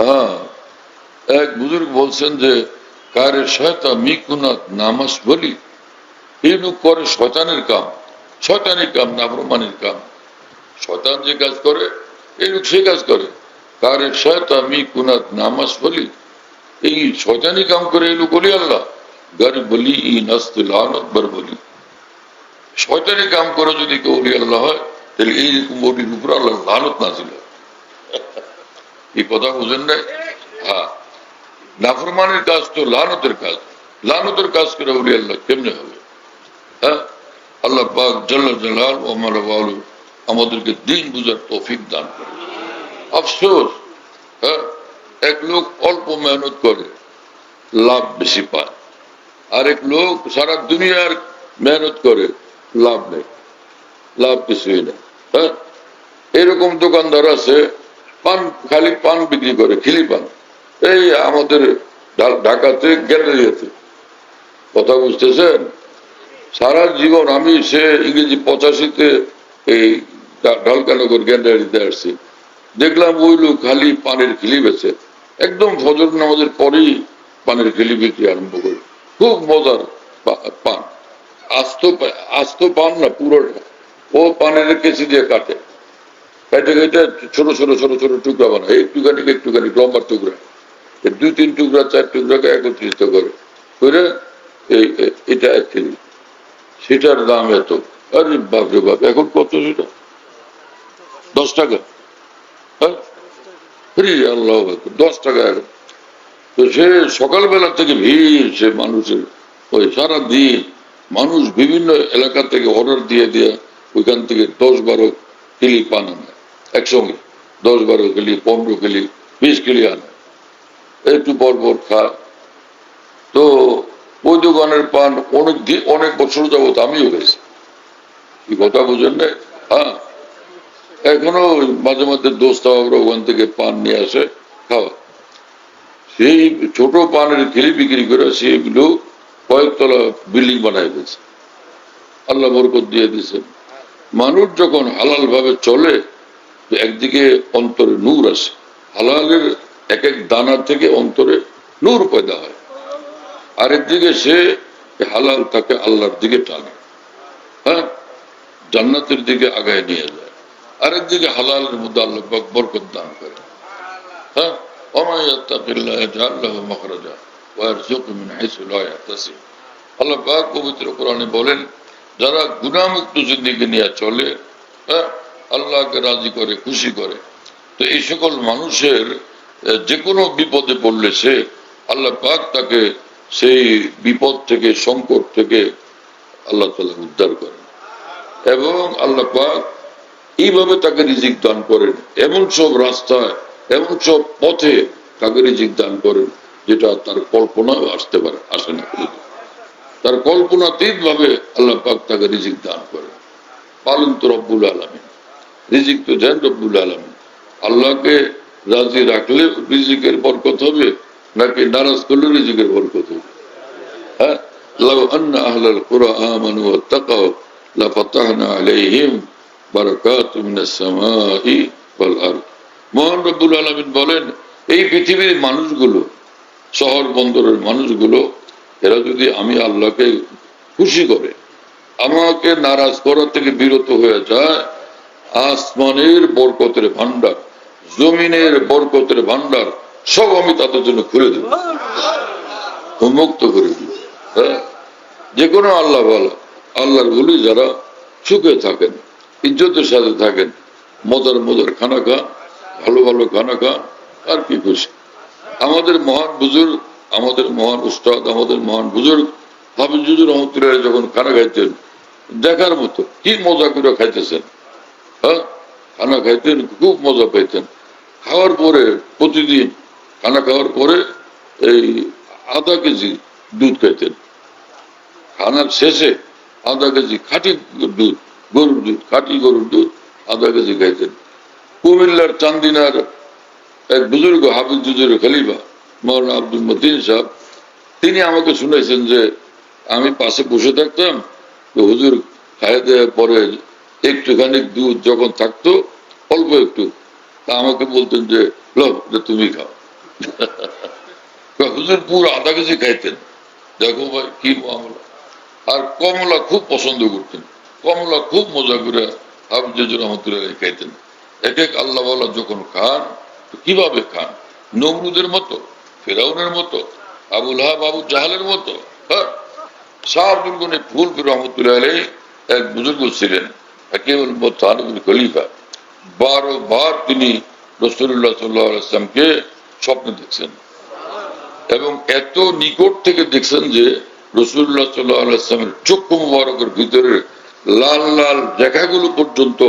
হ্যাঁ, এক বুজুর্গ বলছেন যে, কারে শয়তা মিকুনাত নামাজ বলি, এই লোক করে শয়তানের কাম, শয়তানের কাম, নাফরমানির কাম। শয়তান যে কাজ করে এই লোক সে কাজ করে। কারে শয়তা মিকুনাত নামাজ বলি, এই শয়তানি কাম করে এই লোক ওলি আল্লাহ। গর বলি ই নাস্তুল আনত বার বলি, শয়তানি কাম করে যদি কেউ ওলি আল্লাহ হয়, তাহলে এইরকম ওলির উপর আল্লাহ লানত নাযিল হয়। এই কথা বুঝেন নাই? হ্যাঁ, নাফরমানের কাজ তো লানতের কাজ, লানতের কাজ করে ওলি আল্লাহ কেমনে হবে? হ্যাঁ, আল্লাহ পাক জাল্লা জালাল ও মালাওয়ালু আমাদেরকে দিন বুঝার তৌফিক দান করে। আফসোস, হ্যাঁ, এক লোক অল্প মেহনত করে লাভ বেশি পায়, আর এক লোক সারা দুনিয়ার মেহনত করে লাভ নেই, লাভ কিছুই নেই। হ্যাঁ, এরকম দোকানদার আছে, পান, খালি পান বিক্রি করে, খিলি পান, এই আমাদের ঢাকাতে গ্যালারিতে। কথা বুঝতেছেন? সারা জীবন আমি সে ইংরেজি 85-তে এই ঢালকানগর গ্যালারিতে আসছি, দেখলাম ওই লোক খালি পানের খিলি বেছে, একদম ফজর নামাজের পরেই পানের খিলি বিক্রি আরম্ভ করে। খুব মজার পান, আস্ত পান না, পুরোটা। ও পানের কেসি দিয়ে কাটে, কেটে কেটে ছোট ছোট ছোট ছোট টুকরা বানায়, একটুখানি একটুখানি লম্বার টুকরা, 2-3 টুকরা 4 টুকরাকে একত্রিত করে করে এটা একচুয়ালি সেটার দাম এত। আরে বাপরে বাপ, এখন কত সেটা? 10 টাকা। হ্যাঁ, ফ্রি, আল্লাহ, 10 টাকা এখন। তো সে সকালবেলা থেকে ভিড়, সে মানুষের ওই সারা দিন মানুষ বিভিন্ন এলাকা থেকে অর্ডার দিয়ে দিয়ে ওইখান থেকে 10-12 কিলি পান আনে একসঙ্গে, 10-12 কিলি, 15 কিলি, 20 কিলি আনে, একটু পর পর খায়। তো ওই দোকানের পান অনেক বছর যাবত আমিও গেছি। কি কথা বুঝেন না? হ্যাঁ, এখনো মাঝে মাঝে দোস্ত আমরা ওখান থেকে পান নিয়ে আসে খাওয়া। সেই ছোট পানের খিলি বিক্রি করে সেগুলো কয়েকতলা বিল্ডিং বানায় ফেলছে, আল্লাহ বরকত দিয়ে দিয়েছেন। মানুষ যখন হালাল ভাবে চলে তো একদিকে অন্তরে নূর আছে, হালালের এক এক দানা থেকে অন্তরে নূর পয়দা হয়, আরেকদিকে সে হালাল তাকে আল্লাহর দিকে টানে, হ্যাঁ, জান্নাতের দিকে আগায় নিয়ে যায়। আরেকদিকে হালালের মধ্যে আল্লাহ পাক বরকত দান করে, হ্যাঁ, আল্লাহ পাক পবিত্র কোরআনে বলেন, যারা গুনাহমুক্ত জিন্দেগি নিয়ে চলে, হ্যাঁ, আল্লাহকে রাজি করে, খুশি করে, তো এই সকল মানুষের যে কোনো বিপদে পড়লে সে আল্লাহ পাক তাকে সেই বিপদ থেকে, সংকট থেকে আল্লাহ তাআলা উদ্ধার করেন, এবং আল্লাহ পাক এইভাবে তাকে রিজিক দান করেন, এমন সব রাস্তায়, এমন সব পথে তাকে রিজিক দান করেন যেটা তার কল্পনাও আসতে পারে, আসে না, তার কল্পনাতীত ভাবে আল্লাহ পাক তাকে রিজিক দান করেন। পালন তো রব্বুল আলামিন, রিজিক তো দেন রব্বুল আলামিন। আল্লাহকে রাজি রাখলে রিজিকের বরকত হবে, নাকি নারাজ করলে রিজিকের বরকত হবে? হ্যাঁ, লাউ আন্না আহলাল কুরা আমানু ওয়াত্তাকাউ লাফাতাহনা আলাইহিম বারাকাতুম মিনাস সামাই ওয়াল আরদ। মহান রব্বুল আলামিন বলেন, এই পৃথিবীর মানুষগুলো, শহর বন্দরের মানুষগুলো, এরা যদি আমি আল্লাহকে খুশি করে, আমাকে নারাজ করার থেকে বিরত হয়ে যায়, আসমানের বরকতের ভান্ডার, জমিনের বরকতের ভান্ডার সব আমি তাদের জন্য খুলে দেব, উন্মুক্ত করে দেব। হ্যাঁ, যে কোনো আল্লাহ বলা, আল্লাহর বলি যারা সুখে থাকেন, ইজ্জতের সাথে থাকেন, মজার মজার খানা খান, ভালো ভালো খানা খান, আর কি খুশি। আমাদের মহান বুজুর্গ, আমাদের মহান উস্তাদ, আমাদের মহান বুজুর্গ হাফিজ হুজুর রহমতুল্লাহ যখন খানা খাইতেন, দেখার মতো কি মজা করে খাইতেছেন, হ্যাঁ, খানা খাইতেন, খুব মজা পাইতেন। খাওয়ার পরে প্রতিদিন খানা খাওয়ার পরে এই আধা কেজি দুধ খাইতেন, খানার শেষে আধা কেজি খাঁটি দুধ, গরুর দুধ, খাঁটি গরুর দুধ আধা কেজি খাইতেন। কুমিল্লার চান্দিনার এক বুজুর্গ হাফিজ হুজুরের খলিফা মৌলানা আব্দুল মতিন সাহেব, তিনি আমাকে শুনেছেন যে আমি পাশে বসে থাকতাম, তো হুজুর খাইয়ে দেওয়ার পরে একটুখানি দুধ যখন থাকতো, অল্প একটু, তা আমাকে বলতেন যে লো তুমি খাও। হুজুর পুরো আধা কেজি খাইতেন। দেখো ভাই কি মামলা। আর কমলা খুব পছন্দ করতেন, কমলা খুব মজা করে হাফিজ হুজুর রহমতুল্লাহ খাইতেন। এক এক আল্লাহ ওয়ালা যখন খান, কিভাবে খান, নমরুদের মতো, ফেরাউনের মতো, আবুল হাব, আবু জাহালের মতো। হ্যাঁ, শাহ আব্দুল গনি ফুলপুর রহমতুল্লাহ আলাইহি এক বুজুর্গ ছিলেন, হাকিমুল মুতাহানিবুল খলিফা। 12 বার তিনি রাসূলুল্লাহ সাল্লাল্লাহু আলাইহি ওয়াসাল্লামকে স্বপ্নে দেখছেন, এবং এত নিকট থেকে দেখছেন যে রাসূলুল্লাহ সাল্লাল্লাহু আলাইহি ওয়াসাল্লামের চক্ষু মুবারকের ভিতরে লাল লাল রেখাগুলো পর্যন্ত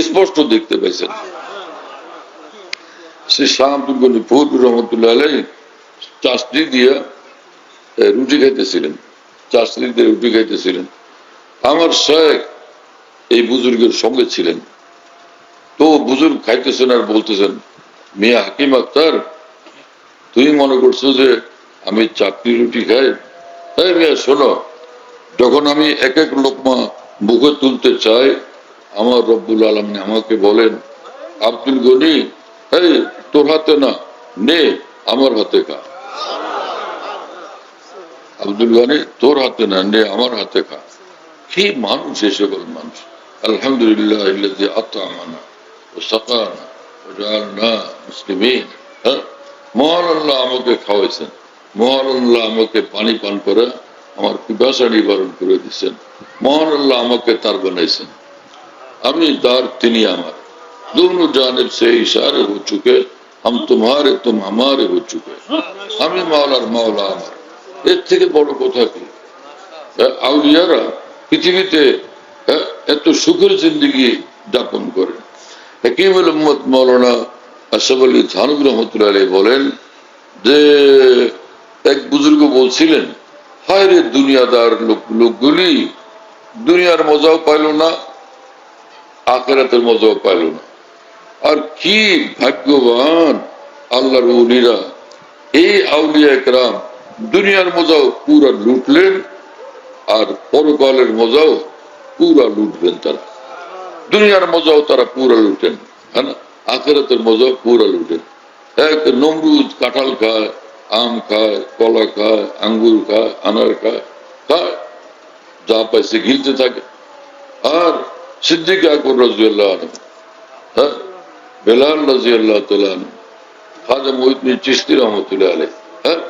স্পষ্ট দেখতে পাইছেন। সে শাহ আব্দুল গনি ফুলপুর রহমতুল্লাহ আলাইহি চাষনি দিয়ে রুটি খাইতেছিলেন, চাষনি দিয়ে রুটি খাইতেছিলেন। আমার শেখ এই বুজুর্গের সঙ্গে ছিলেন, তো বুজুর্গ খাইতেছেন আর বলতেছেন, মিয়া হাকিম আক্তার, তুমি মনে করছো যে আমি চাকরি রুটি খাই? হ্যাঁ মিয়া শোনো, যখন আমি এক এক লোকমা মুখে তুলতে চাই, আমার রব্বুল আলামিন আমাকে বলেন, আব্দুল গনি, এই তোর হাতে না, নে আমার হাতে খা। আব্দুল গনি, তোর হাতে না, নে আমার হাতে খা। কি মানুষ এ সকল মানুষ! আলহামদুলিল্লাহ আল্লাযী আত'আমানা ওয়া সাকানা ওয়া জাআলনা মুসলিমিন। মহান আল্লাহ আমাকে খাওয়াইছেন, মহান আল্লাহ আমাকে পানি পান করে আমার পিপাসা নিবারণ করে দিচ্ছেন, মহান আল্লাহ আমাকে তার বানাইছেন, আমি তার, তিনি আমার। दोनों जानिब से इशारे हो चुके, हम तुम्हारे तुम हमारे हो चुके, আমি মাওলার মাওলা আমার। এর থেকে বড় কথা কি? আউলিয়ারা পৃথিবীতে এত সুখের জিন্দেগি যাপন করেন। হাকিমুল উম্মত মাওলানা আশরাফ আলী থানভী রহমতুল্লাহ আলাইহি বলেন যে এক বুজুর্গ বলছিলেন, হায় রে দুনিয়াদার লোকগুলি দুনিয়ার মজাও পাইল না, আখিরাতের মজাও পাইল না। আর কি ভাগ্যবান আল্লাহর ওলিরা, এই আউলিয়া کرام দুনিয়ার মজাও পুরা লুটলেন, আর পরকালের মজাও পুরা লুটবেন। তারা দুনিয়ার মজাও তারা পুরা লুটেন, है ना, आखिरतेर मजा पूरा लुटे। एक नमरूद काঁঠাল खाए, आम खाए, कला खाए, आंगुर खाए, अनार खाए, जा पैसे गिनते থাকে। আর সিদ্দিক আকবর রাদিয়াল্লাহু আনহু, হ্যাঁ, বেলাল রাদিয়াল্লাহু তাআলা আনহু, খাজা মুঈনুদ্দিন চিশতি রহমাতুল্লাহ আলাইহি, হ্যাঁ,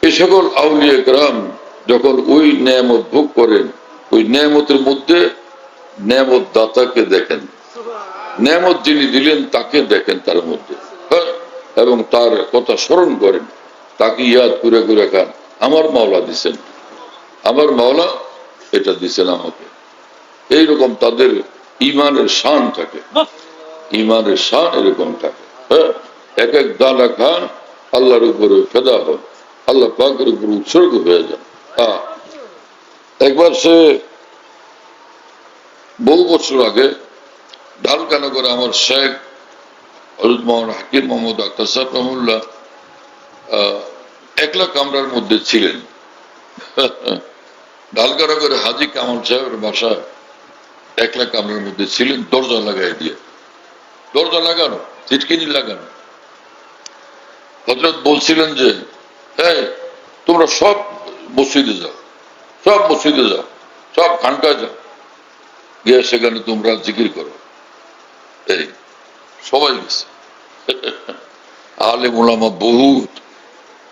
এই সকল আউলিয়া কেরাম যখন ওই নেয়ামত ভোগ করেন, ওই নেয়ামতের মধ্যে নেয়ামত দাতাকে দেখেন, নেয়ামত যিনি দিলেন তাকে দেখেন তার মধ্যে, হ্যাঁ, এবং তার কথা স্মরণ করেন, তাকে ইয়াদ করে করে খান, আমার মাওলা দিছেন, আমার মাওলা এটা দিছেন আমাকে। এইরকম তাদের ইমানের শান থাকে, ইমানের শান এরকম থাকে, হ্যাঁ, এক এক দানা খান আল্লাহর উপরে ফেদা হন, আল্লাহ পাকের উপর উৎসর্গ হয়ে যান। একবার সে বহু বছর আগে ঢালকানা করে আমার শেখ হযরত মাওলানা হাকিম মোহাম্মদ আখতার সাহেব রহমাতুল্লাহ একলা কামরার মধ্যে ছিলেন। ঢালকানা করে হাজী কামাল সাহেবের বাসায় একলা কামরার মধ্যে ছিলেন, দরজা লাগাই দিয়ে, দরজা লাগানো, ছিটকিনি লাগানো। হযরত বলছিলেন যে, হ্যাঁ, তোমরা সব মসজিদে যাও, সব মসজিদে যাও, সব খানকায় যাও, গিয়ে সেখানে তোমরা জিকির করো। এই সবাই গেছে, আলেম উলামা বহুত,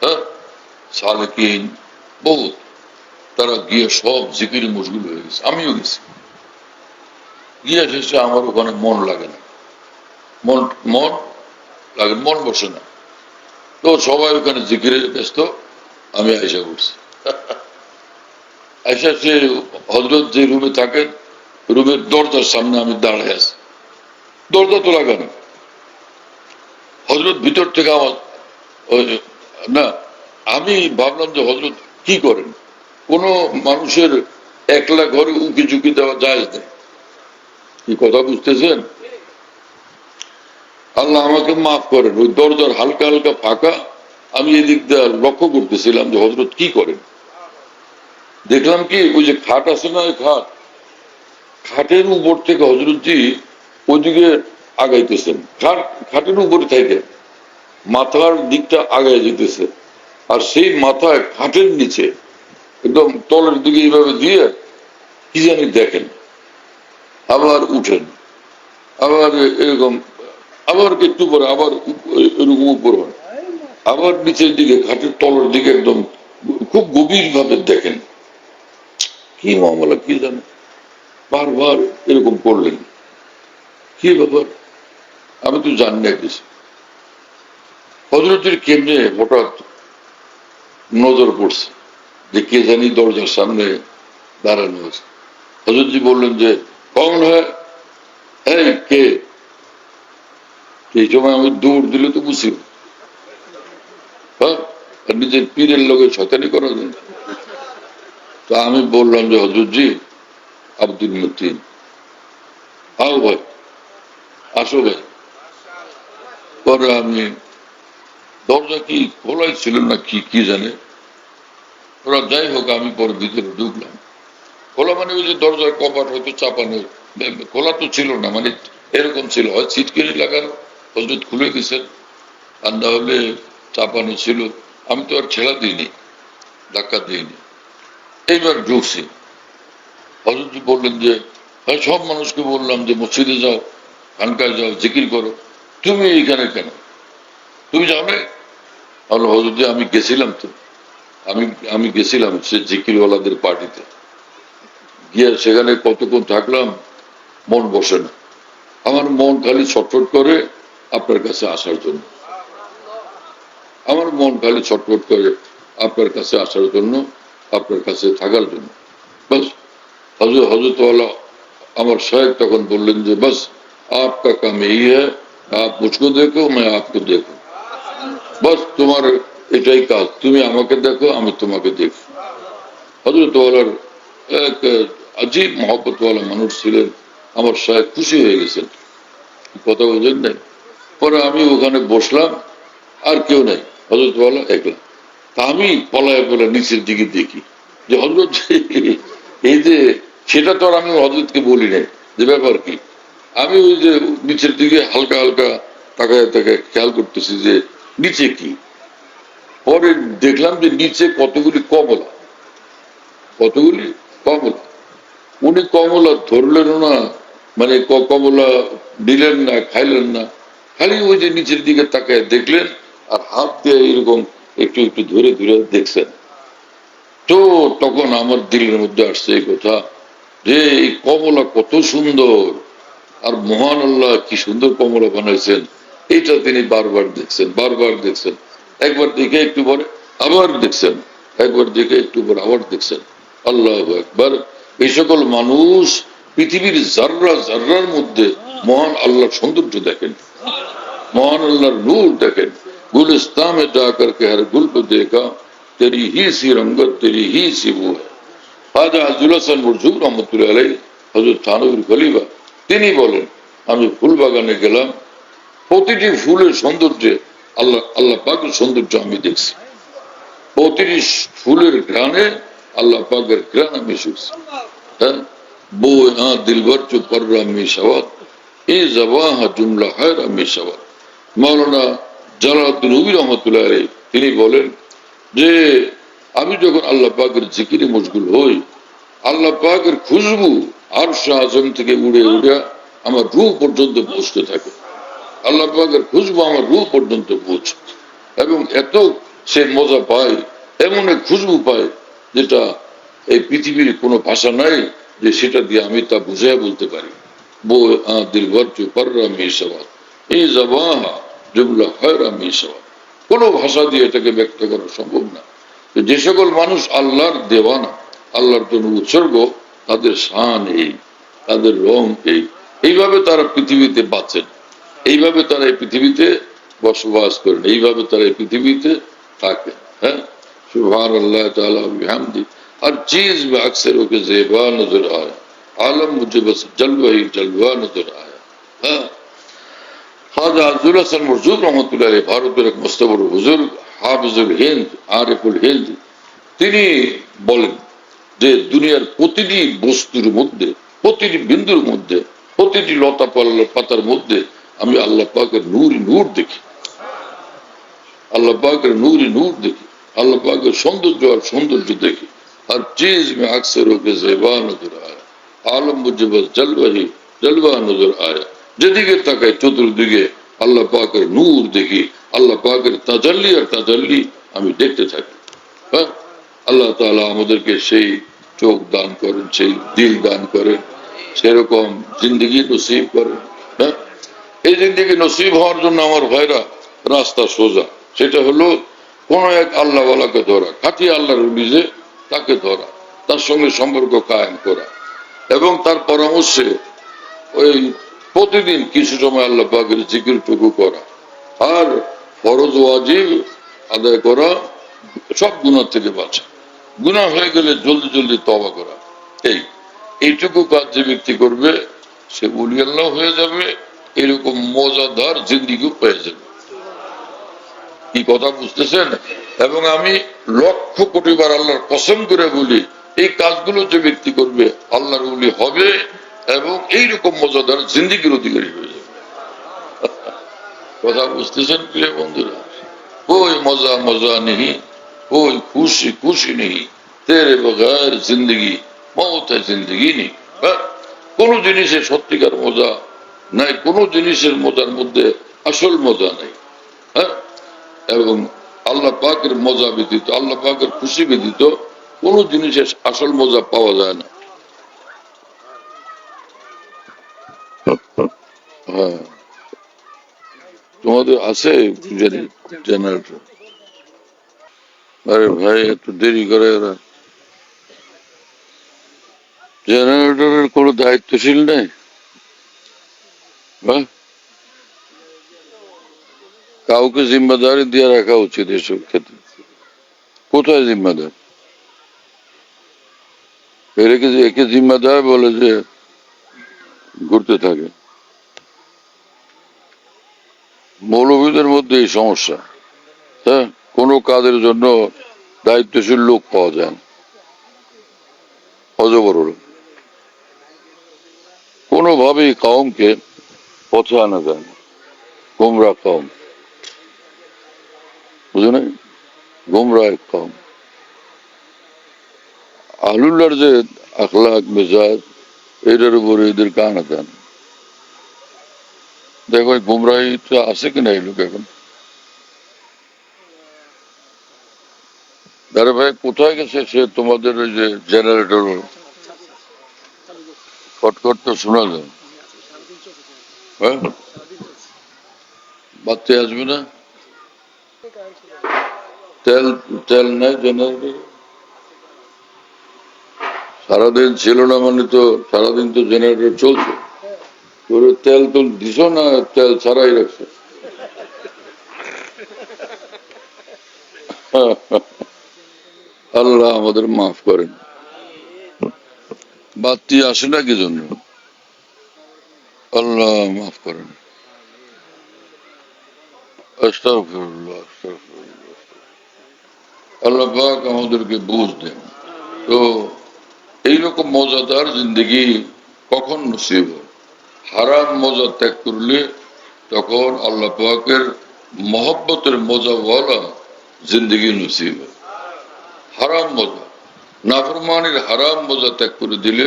হ্যাঁ, সালেকিন বহুত, তারা গিয়ে সব জিকির মশগুল হয়ে গেছে। আমিও গেছি, গিয়ে শেষে আমার ওখানে মন লাগে না, মন মন লাগে, মন বসে না। তো সবাই ওখানে জিকিরে ব্যস্ত, আমি আয়সা করছি। আয়সা সে হযরত যে রুমে থাকেন, রুমের দরজার সামনে আমি দাঁড়ায় আছি, দরজা তো লাগানো। হযরত ভিতর থেকে আমার না, আমি ভাবলাম যে হযরত কি করেন, কোন মানুষের একলা ঘরে উকি ঝুঁকি দেওয়া যায় না, কি কথা বুঝতেছেন? আল্লাহ আমাকে মাফ করেন, ওই দরজার হালকা হালকা ফাঁকা, আমি এদিক দিয়ে লক্ষ্য করতেছিলাম যে হযরত কি করেন। দেখলাম কি, ওই যে খাট আছে না, ওই খাটের উপর থেকে হযরতজি ওইদিকে আগাইতেছেন, খাটের উপরে থেকে মাথার দিকটা আগায় যেতেছে, আর সেই মাথায় খাটের নিচে একদম তলের দিকে এইভাবে দিয়ে কি জানি দেখেন, আবার উঠেন, আবার এরকম, আবার একটু পরে আবার এরকম উপর হয়, আবার নিচের দিকে খাটের তলের দিকে একদম খুব গভীর ভাবে দেখেন। কি মামলা কি জানে, বারবার এরকম করলেন, কি ব্যাপার আমি তো জানি না কিছু। হযরতের কেমনে হঠাৎ নজর পড়ছে যে কে জানি দরজার সামনে দাঁড়ানো আছে। হযরতজি বললেন যে, কখন হয়, এই কে? এই সময় আমি দৌড় দিলে তো বুঝি, হ্যাঁ, নিজের পীরের লোকে শয়তানি করা যায়। তো আমি বললাম যে, হযরতজি আব্দুল মতিন, আও ভাই, আসো ভাই। পরে আমি দরজা কি খোলাই ছিল না কি জানে, ওরা যাই হোক, আমি পরে ভিতরে ঢুকলাম। খোলা মানে ওই যে দরজার কপাট হয়তো চাপানো, খোলা তো ছিল না, মানে এরকম ছিল, হয় ছিটকিনি লাগানো, হযরত খুলে গেছেন, আর না হলে চাপানো ছিল। আমি তো আর ছেড়া দিইনি, ধাক্কা দিইনি। এইবার ঢুকছি, হযরতজি বললেন যে, হ্যাঁ, সব মানুষকে বললাম যে মসজিদে যাও, খানকায় যাও, জিকির করো, তুমি এইখানে কেন, তুমি যাও না? হযরতজি আমি গেছিলাম তো, আমি গেছিলাম সে জিকিরওয়ালাদের পার্টিতে, গিয়ে সেখানে কতক্ষণ থাকলাম, মন বসে না, আমার মন খালি ছটফট করে আপনার কাছে আসার জন্য, আমার মন খালি ছটফট করে আপনার কাছে আসার জন্য, আপনার কাছে থাকার জন্য। বাস হযরতওয়ালা আমার শায়েখ তখন বললেন যে, বাস आपका काम यही है, आप मुझको देखो, मैं आपको देखो, বাস তোমার এটাই কাজ, তুমি আমাকে দেখো, আমি তোমাকে দেখি। হযরতওয়ালার এক আজীব মহব্বতওয়ালা মানুষ ছিলেন, আমার শায়েখ খুশি হয়ে গেছেন, কথা বোঝেন নাই। পরে আমি ওখানে বসলাম, আর কেউ নাই, হযরতওয়ালা একলা। তা আমি পলায় পলায় নিচের দিকে দেখি যে হযরত, এই যে সেটা তো আর আমি হযরতকে বলি নাই যে ব্যাপার কি, আমি ওই যে নিচের দিকে হালকা হালকা তাকায় তাকায় খেয়াল করতেছি যে নিচে কি। পরে দেখলাম যে নিচে কতগুলি কমলা, কতগুলি কমলা। উনি কমলা ধরলেন না, মানে কমলা দিলেন না, খাইলেন না, খালি ওই যে নিচের দিকে তাকায় দেখলেন আর হাত দিয়ে এরকম একটু একটু ধরে ধরে দেখছেন। তো তখন আমার দিলের মধ্যে আসছে এই কথা যে এই কমলা কত সুন্দর, আর মহান আল্লাহ কি সুন্দর কমলা বানাইছেন, এইটা তিনি বারবার দেখছেন, বারবার দেখছেন। একবার দেখে একটু পরে আবার দেখছেন, একবার দেখে একটু পরে আবার দেখছেন। আল্লাহ একবার। এই সকল মানুষ পৃথিবীর জাররা জাররার মধ্যে মহান আল্লাহর সৌন্দর্য দেখেন, মহান আল্লাহর নূর দেখেন। गुलिस्तान में जाकर के हर गुल पे देखा तेरी ही सी रंगत तेरी ही सी वो है। খাজা আব্দুল হাসান মুরজুব রহমতুল্লাহ আলাইহি হযরত থানবীর খলিফা তিনি বলেন, আমি ফুল বাগানে গেলাম, প্রতিটি ফুলের সৌন্দর্যে আল্লাহ আল্লাহ পাকের সৌন্দর্য আমি দেখছি, প্রতিটি ফুলের ঘ্রাণে আল্লাহ পাকের ঘ্রাণ আমি শুনছি। হ্যাঁ, বো হ্যাঁ দিলবর চুপ কর আমি সওয়াত এই জবাহ জুমলা হয় আমি সওয়াত। মাওলানা জালালউদ্দিন রুমি রহমতুল্লাহ আলাইহি তিনি বলেন যে আমি যখন আল্লাহ পাকের জিকিরে মশগুল হই, আল্লাহ পাকের খুশবু আরশে আযম থেকে উড়ে উড়ে আমার রূহ পর্যন্ত পৌঁছতে থাকে। আল্লাহ পাকের খুশবু আমার রূহ পর্যন্ত পৌঁছে এবং এত সে মজা পায়, এমন এক খুশবু পায় যেটা এই পৃথিবীর কোনো ভাষা নাই যে সেটা দিয়ে আমি তা বুঝাই বলতে পারি। বো দিলবর চু পররা মিশাওয়াত এই জবাহ জুমলা খয়রা মিশাওয়াত, কোনো ভাষা দিয়ে এটাকে ব্যক্ত করা সম্ভব না। যে সকল মানুষ আল্লাহর দেওয়ানা, আল্লাহর জন্য উৎসর্গ, তাদের শান এই, তাদের রং এই, এইভাবে তারা পৃথিবীতে বাঁচেন, এইভাবে তারা এই পৃথিবীতে বসবাস করেন, এইভাবে তারা এই পৃথিবীতে থাকেন। হ্যাঁ, সুবহান আল্লাহ তাআলা বিহামদি। हर चीज में अक्सर होके ज़ेबा नजर आया, आलम मुझे बस जलवा ही जलवा नजर आया। हाँ, খাজা আব্দুল হাসান মুরজুব রহমতুল্লাহ আলাইহি ভারতের এক মস্ত বড় হুজুর, হাফিজুল হিন্দ, আরিফুল হিন্দ, তিনি বলেন যে দুনিয়ার প্রতিটি বস্তুর মধ্যে, প্রতিটি বিন্দুর মধ্যে, প্রতিটি লতা পাতার মধ্যে আমি আল্লাহ পাকের নূরই নূর দেখি, আল্লাহ পাকের নূরই নূর দেখি, আল্লাহ পাকের সৌন্দর্য আর সৌন্দর্য দেখি। हर चीज में अक्सर होके ज़ेबा नजर आया, आलम मुझे बस जलवा नजर आया। যেদিকে তাকাই চতুর্দিকে আল্লাহ পাকের নূর দেখি, আল্লাহ পাকের তাজাল্লি আর তাজাল্লি আমি দেখতে থাকি। হ্যাঁ, আল্লাহ তাআলা আমাদেরকে সেই চোখ দান করেন, সেই দিল দান করেন, সেরকম জিন্দগি নসিব করেন। হ্যাঁ, এই জিন্দগি নসিব হওয়ার জন্য আমার ভাইরা রাস্তা সোজা, সেটা হলো কোন এক আল্লাহওয়ালাকে ধরা, খাঁটি আল্লাহর নিজে তাকে ধরা, তার সঙ্গে সম্পর্ক কায়েম করা এবং তার পরামর্শে ওই প্রতিদিন কিছু সময় আল্লাহ পাকের জিকিরটুকু করা আর ফরজ ওয়াজিব আদায় করা, সব গুনাহ থেকে বাঁচা, গুনাহ হয়ে গেলে জলদি জলদি তওবা করা। এইটুকু কাজ যে ব্যক্তি করবে সে ওলি আল্লাহ হয়ে যাবে, এরকম মজাদার জিন্দেগিও পেয়ে যাবে। কি কথা বুঝতেছেন? এবং আমি লক্ষ কোটি বার আল্লাহর কসম করে বলি, এই কাজগুলো যে ব্যক্তি করবে আল্লাহর ওলি হবে এবং এইরকম মজাদার জিন্দেগির অধিকারী হয়ে যাবে। কথা বুঝতেছেন প্রিয় বন্ধুরা? कोई मजा मजा नहीं, कोई खुशी खुशी नहीं, तेरे बगैर जिंदगी मौत है जिंदगी नहीं। কোন জিনিসের সত্যিকার মজা নাই, কোন জিনিসের মজার মধ্যে আসল মজা নাই। হ্যাঁ, এবং আল্লাহ পাকের মজা ব্যতীত, আল্লাহ পাকের খুশি ব্যতীত কোন জিনিসের আসল মজা পাওয়া যায় না। হ্যাঁ, তোমাদের আছে জেনারেটর? আরে ভাই এত দেরি করে ওরা, জেনারেটরের কোনো দায়িত্বশীল নেই? কাউকে জিম্মেদারি দিয়ে রাখা উচিত এসব ক্ষেত্রে। কোথায় জিম্মেদার? একে জিম্মেদার বলে যে ঘুরতে থাকে। মৌলবীদের মধ্যে এই সমস্যা। হ্যাঁ, কোনো কাজের জন্য দায়িত্বশীল লোক পাওয়া যায় না, অজবর। কোনো কোনোভাবেই কওমকে পথে আনা যায় না। গোমরা কওম, বুঝে নাই, গোমরা এক কওম। আহলুল্লাহর যে আখলাক মেজাজ, এটার উপরে এদেরকে আনা যায় না। দেখো গুমরাহি তো আছে কিনা এই লোক এখন। দারে ভাই কোথায় গেছে সে? তোমাদের ওই যে জেনারেটর খটখট তো শোনা যায়, হ্যাঁ? বাড়তে আসবে না? তেল তেল নাই জেনারেটর? সারাদিন ছিল না মানে তো সারাদিন তো জেনারেটর চলছে। তোর তেল তো দিছ না, তেল ছাড়াই রাখছে। আল্লাহ আমাদের মাফ করেন। বাতি আসে না কি জন্য? আল্লাহ মাফ করেন। আস্তাগফিরুল্লাহ, আস্তাগফিরুল্লাহ। আল্লাহ পাক আমাদেরকে বুঝ দেন। তো এইরকম মজাদার জিন্দগি কখন নসিব হয়? হারাম মজা ত্যাগ করলে তখন আল্লাহ পাকের মহব্বতের মজাওয়ালা জিন্দগি নসিব হয়। হারাম মজা, নাফরমানির হারাম মজা ত্যাগ করে দিলে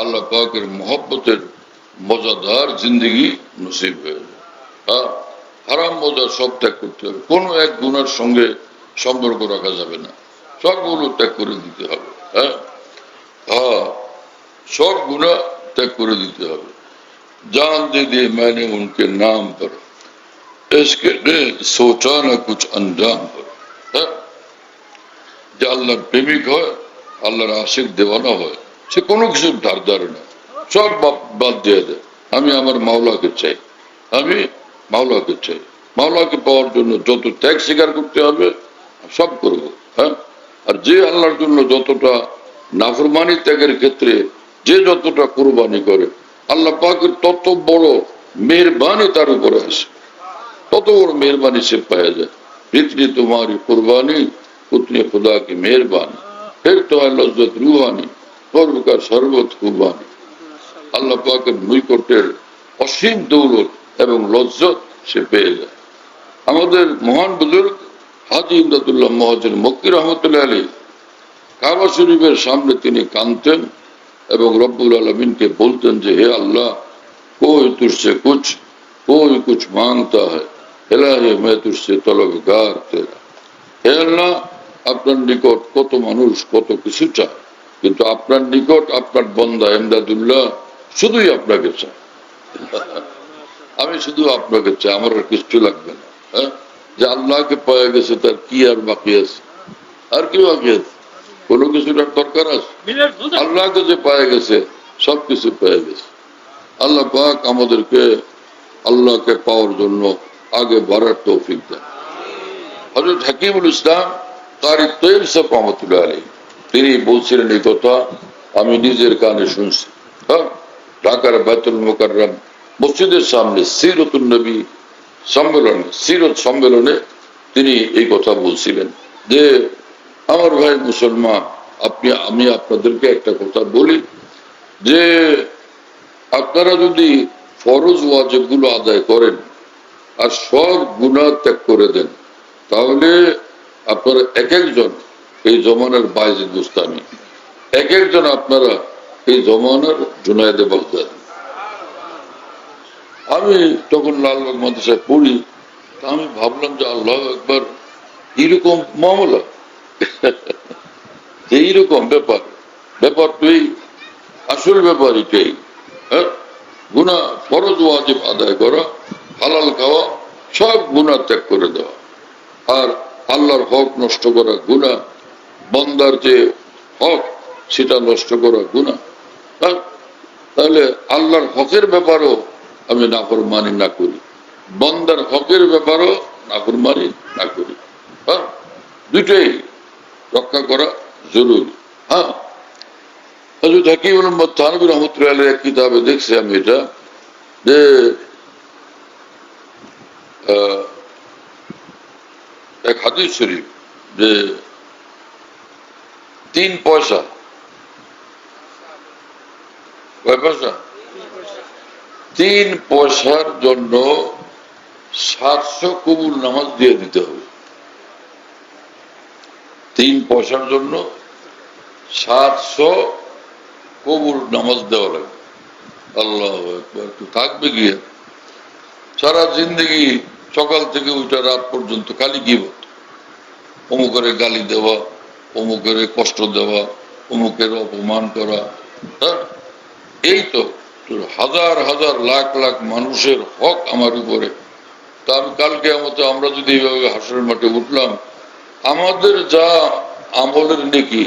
আল্লাহ পাকের মহব্বতের মজাদার জিন্দগি নসিব হয়ে যায়। হারাম মজা সব ত্যাগ করতে হবে। কোনো এক গুনার সঙ্গে সম্পর্ক রাখা যাবে না, সবগুলো ত্যাগ করে দিতে হবে। সব গুণা ত্যাগ করে দিতে হবে। जान दे दे मैंने उनके नाम पर, इसके ने सोचा ना कुछ अंजाम पर। যে আল্লাহর প্রেমিক হয়, আল্লাহর আশিক দেওয়ানা হয়, সে কোনো কিছু ধার ধারে না, সব বাদ দিয়ে দেয়। আমি আমার মাওলাকে চাই, আমি মাওলাকে চাই। মাওলাকে পাওয়ার জন্য যত ত্যাগ স্বীকার করতে হবে সব করবো। আর যে আল্লাহর জন্য যতটা নাফরমানি ত্যাগের ক্ষেত্রে যে যতটা কুরবানি করে, আল্লাহ পাকের তত বড় মেহরবানি তার উপরে আসে, তত বড় মেহরবানি সে পাওয়া যায়। ইতনি তোমারি কুরবানি উতনি খুদা কি মেহরবানি, ফির তো লজ্জত রুহানি কর্ম का শরবত কুরবানি। আল্লাহ পাকের নৈকট্যের অসীম দৌলত এবং লজ্জত সে পেয়ে যায়। আমাদের মহান বুজুর্গ হাজী ইমদাদুল্লাহ মুহাজির মক্কি রহমতুল্লাহ আলাইহি কাবা শরীফের সামনে তিনি কাঁদতেন এবং রব্বুল আলমিনকে বলতেন যে হে আল্লাহ, कोई तुझसे कुछ मांगता है, इलाही मैं तुझसे तलबगार तेरा। হে আল্লাহ, আপনার নিকট কত মানুষ কত কিছু চায়, কিন্তু আপনার নিকট আপনার বান্দা ইমদাদুল্লাহ শুধুই আপনাকে চায়। আমি শুধু আপনাকে চাই, আমার আর কিছু লাগবে না। যে আল্লাহকে পাওয়া গেছে তার কি আর বাকি আছে? আর কি বাকি আছে? কোনো কিছুর দরকার আছে? আল্লাহকে যে পাওয়া গেছে সবকিছু পেয়ে গেছে। আল্লাহ পাক আমাদেরকে আল্লাহকে পাওয়ার জন্য আগে বাড়ার তৌফিক দেন। হযরত হাকিমুল ইসলাম কারি তৈয়ব সাহেব রহমাতুল্লাহ আলাইহি তিনি বলছিলেন এই কথা, আমি নিজের কানে শুনছি। ঢাকার বাইতুল মুকাররম মসজিদের সামনে সিরতুন নবী সম্মেলনে, সিরত সম্মেলনে তিনি এই কথা বলছিলেন যে আমার ভাই মুসলমান, আমি আপনাদেরকে একটা কথা বলি যে আপনারা যদি ফরজ ওয়াজিব গুলো আদায় করেন আর সব গুনাহ ত্যাগ করে দেন, তাহলে আপনারা এক একজন এই জমানার বায়েজিদ বুস্তামি, এক একজন আপনারা এই জমানার জুনায়েদে বাগদাদ। আমি তখন লালবাগ মাদ্রাসায় পড়ি, তা আমি ভাবলাম যে আল্লাহ একবার এইরকম মামলা, এইরকম ব্যাপারটাই আসল ব্যাপার এটাই। গুনাহ ফরজ ওয়াজিব আদায় করা, হালাল খাওয়া, সব গুনাহ ত্যাগ করে দেওয়া। আর আল্লাহর হক নষ্ট করা গুনাহ, বান্দার যে হক সেটা নষ্ট করা গুনাহ। তাহলে আল্লাহর হকের ব্যাপারও আমি নাফরমানি না করি, বান্দার হকের ব্যাপারও নাফরমানি না করি। দুইটাই রক্ষা করা জরুরি। হযরত হাকিম মোহাম্মদ থানভী রহমতুল্লাহ আলাইহি এক কিতাবে দেখছি আমি এটা, যে এক হাদিস শরীফ যে 3 পয়সা, কয় পয়সা? 3 পয়সার জন্য 700 কবুল নামাজ দিয়ে দিতে হবে। 3 পয়সার জন্য 700 কবুল নামাজ দেওয়া লাগবে। আল্লাহু আকবার, একটু থাকবে গিয়ে সারা জিন্দগি সকাল থেকে ওইটা রাত পর্যন্ত খালি গীবত, অমুকের গালি দেওয়া, অমুকের কষ্ট দেওয়া, অমুকের অপমান করা। হ্যাঁ, এই তো হাজার হাজার লাখ লাখ মানুষের হক আমার উপরে। তা আমি কালকে আমরা যদি এইভাবে হাসরের মাঠে উঠলাম, আমাদের যা আমলের নেকি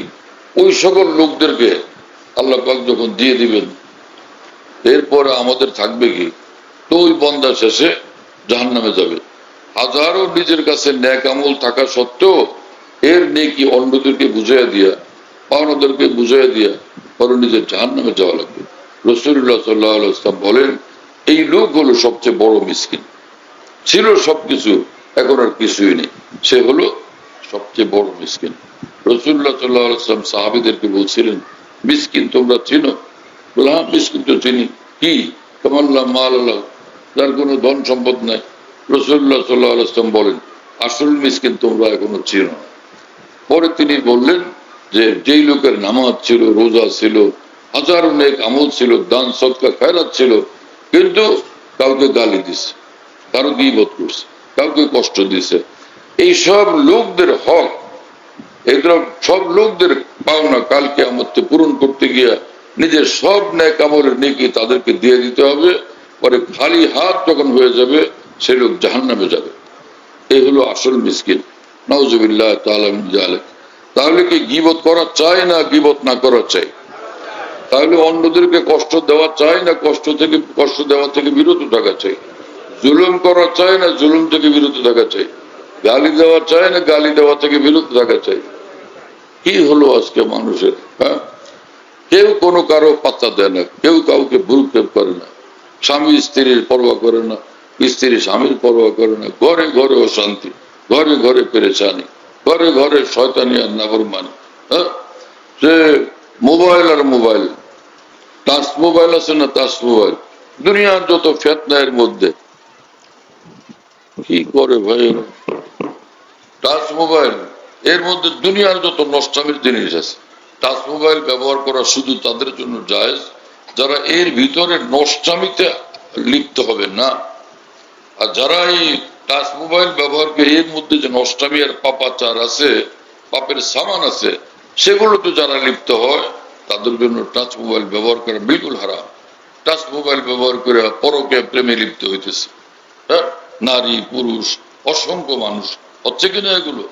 ওই সকল লোকদেরকে আল্লাহ পাক যখন দিয়ে দিবেন, এরপরে আমাদের থাকবে কি? তো ওই বন্দা শেষে জাহান্নামে যাবে। হাজারো নিজের কাছে নেক আমল থাকা সত্ত্বেও এর নেকি অন্যদেরকে বুঝাইয়া দিয়া, অন্যদেরকে বুঝাইয়া দিয়া পরে নিজের জাহান্নামে যাওয়া লাগবে। রাসূলুল্লাহ সাল্লাল্লাহু আলাইহি ওয়াসাল্লাম বলেন, এই লোক হলো সবচেয়ে বড় মিসকিন। ছিল সবকিছু, এখন আর কিছুই নেই, সে হলো সবচেয়ে বড় মিসকিন। রাসূলুল্লাহ সাল্লাল্লাহু আলাইহি ওয়াসাল্লাম সাহাবীদেরকে বলছিলেন, মিসকিন তোমরা চিনো? বলে, হ্যাঁ মিসকিন তো চিনি। কি? কামাল্লাহ মাল আল্লাহ, যার কোনো ধন সম্পদ নাই। রাসূলুল্লাহ সাল্লাল্লাহু আলাইহি ওয়াসাল্লাম বলেন, আসল মিসকিন তোমরা এখনো চিনো না। পরে তিনি বললেন যে, যেই লোকের নামাজ ছিল, রোজা ছিল, হাজারো নেক আমল ছিল, দান সদকা খয়রাত ছিল, কিন্তু কাউকে গালি দিছে, কারো গীবত করছে, কাউকে কষ্ট দিছে, এই সব লোকদের হক, এগুলো সব লোকদের পাওনা কালকে আমাদের পূরণ করতে গিয়া নিজের সব নেক আমলের নেকি তাদেরকে দিয়ে দিতে হবে। পরে খালি হাত যখন হয়ে যাবে, সে লোক জাহান্নামে যাবে। এই হলো আসল মিসকিন। নাউজুবিল্লাহ তাআলা মিন যালিক। তাহলে কি গীবত করা চাই না গীবত না করা চাই? তাহলে অন্যদেরকে কষ্ট দেওয়া চাই না কষ্ট দেওয়া থেকে বিরত থাকা চাই? জুলুম করা চাই না জুলুম থেকে বিরত থাকা চাই? গালি দেওয়া চাই না গালি দেওয়া থেকে বিরত থাকা চাই? কি হলো আজকে মানুষের? হ্যাঁ, কেউ কোনো কারো পাত্তা দেয় না, কেউ কাউকে ভ্রুক্ষেপ করে না, স্বামী স্ত্রীর পরোয়া করে না, স্ত্রী স্বামীর পরোয়া করে না, ঘরে ঘরে অশান্তি, ঘরে ঘরে পেরেশানি, ঘরে ঘরে শয়তানি আর নাফরমানি। হ্যাঁ, সে মোবাইল আর মোবাইল, টাচ মোবাইল আছে না টাচ মোবাইল, দুনিয়ার যত ফেতনা এর মধ্যে। কি করে ভাই টাচ মোবাইল, এর মধ্যে দুনিয়ার যত নষ্টামির জিনিস আছে। টাচ মোবাইল ব্যবহার করা শুধু তাদের জন্য জায়েজ যারা এর ভিতরে নষ্টামিতে লিপ্ত হবে না। আর যারা এই টাচ মোবাইল ব্যবহার করে এর মধ্যে যে নষ্টামি আর পাপাচার আছে, পাপের সামান আছে, সেগুলোতে যারা লিপ্ত হয় তাদের জন্য টাচ মোবাইল ব্যবহার করা বিলকুল হারাম। টাচ মোবাইল ব্যবহার করে পরকে প্রেমে লিপ্ত হইতেছে। হ্যাঁ, নারী পুরুষ অসংখ্য মানুষ হচ্ছে কিনা, এগুলো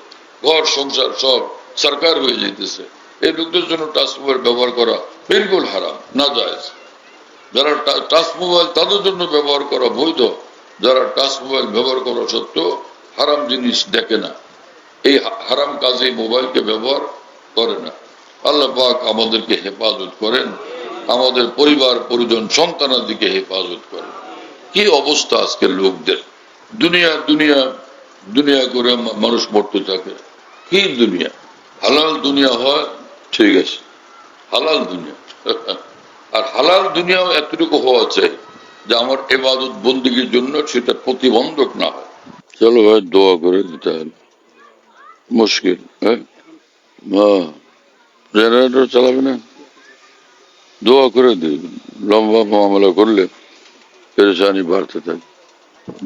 ঘর সংসার সব সরকার হয়ে যেতেছে। এই লোকদের জন্য টাচ মোবাইল ব্যবহার করা বিলকুল হারাম, না জায়েজ। যারা টাচ মোবাইল তাদের জন্য ব্যবহার করা বৈধ, যারা টাচ মোবাইল ব্যবহার করা সত্ত্বেও হারাম জিনিস দেখে না, এই হারাম কাজে মোবাইলকে ব্যবহার করে না। আল্লাহ পাক আমাদেরকে হেফাজত করেন, আমাদের পরিবার পরিজন সন্তানাদিকে হেফাজত করেন। কি অবস্থা আজকের লোকদের! দুনিয়া দুনিয়া দুনিয়া করে মানুষ মরতে থাকে। কি দুনিয়া! হালাল দুনিয়া হয় ঠিক আছে, হালাল দুনিয়া। আর হালাল দুনিয়াও এতটুকু হওয়া চাই যে আমার ইবাদত বন্দেগীর জন্য সেটা প্রতিবন্ধক না হয়। চলো ভাই দোয়া করে দিতে হবে, মুশকিল। হ্যাঁ, জেনারেটর চালাবে না, দোয়া করে দিবেন। লম্বা মামলা করলে পেরেশানি বাড়তে থাকে।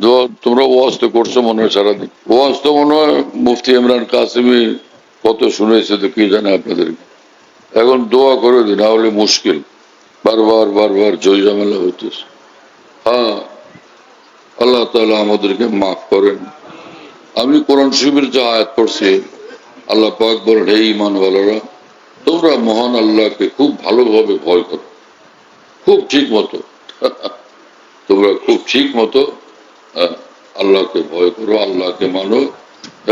দোয়া তোমরা ওয়াজ তো করছো মনে হয় সারাদিন, ওয়াজ তো মনে হয় মুফতি ইমরান কাসেমি কত শুনেছে, তো কি জানে আপনাদেরকে। এখন দোয়া করে দিন, না হলে মুশকিল, বারবার বারবার জয় ঝামেলা হইতেছে। হ্যাঁ, আল্লাহ তাআলা আমাদেরকে মাফ করেন। আমি কোরআন শরীফের যে আয়াত পড়ছি, আল্লাহ পাক বলেন, হে ঈমানওয়ালারা, তোমরা মহান আল্লাহকে খুব ভালোভাবে ভয় করো, খুব ঠিক মতো। তোমরা খুব ঠিক মতো আল্লাহকে ভয় করো, আল্লাহকে মানো,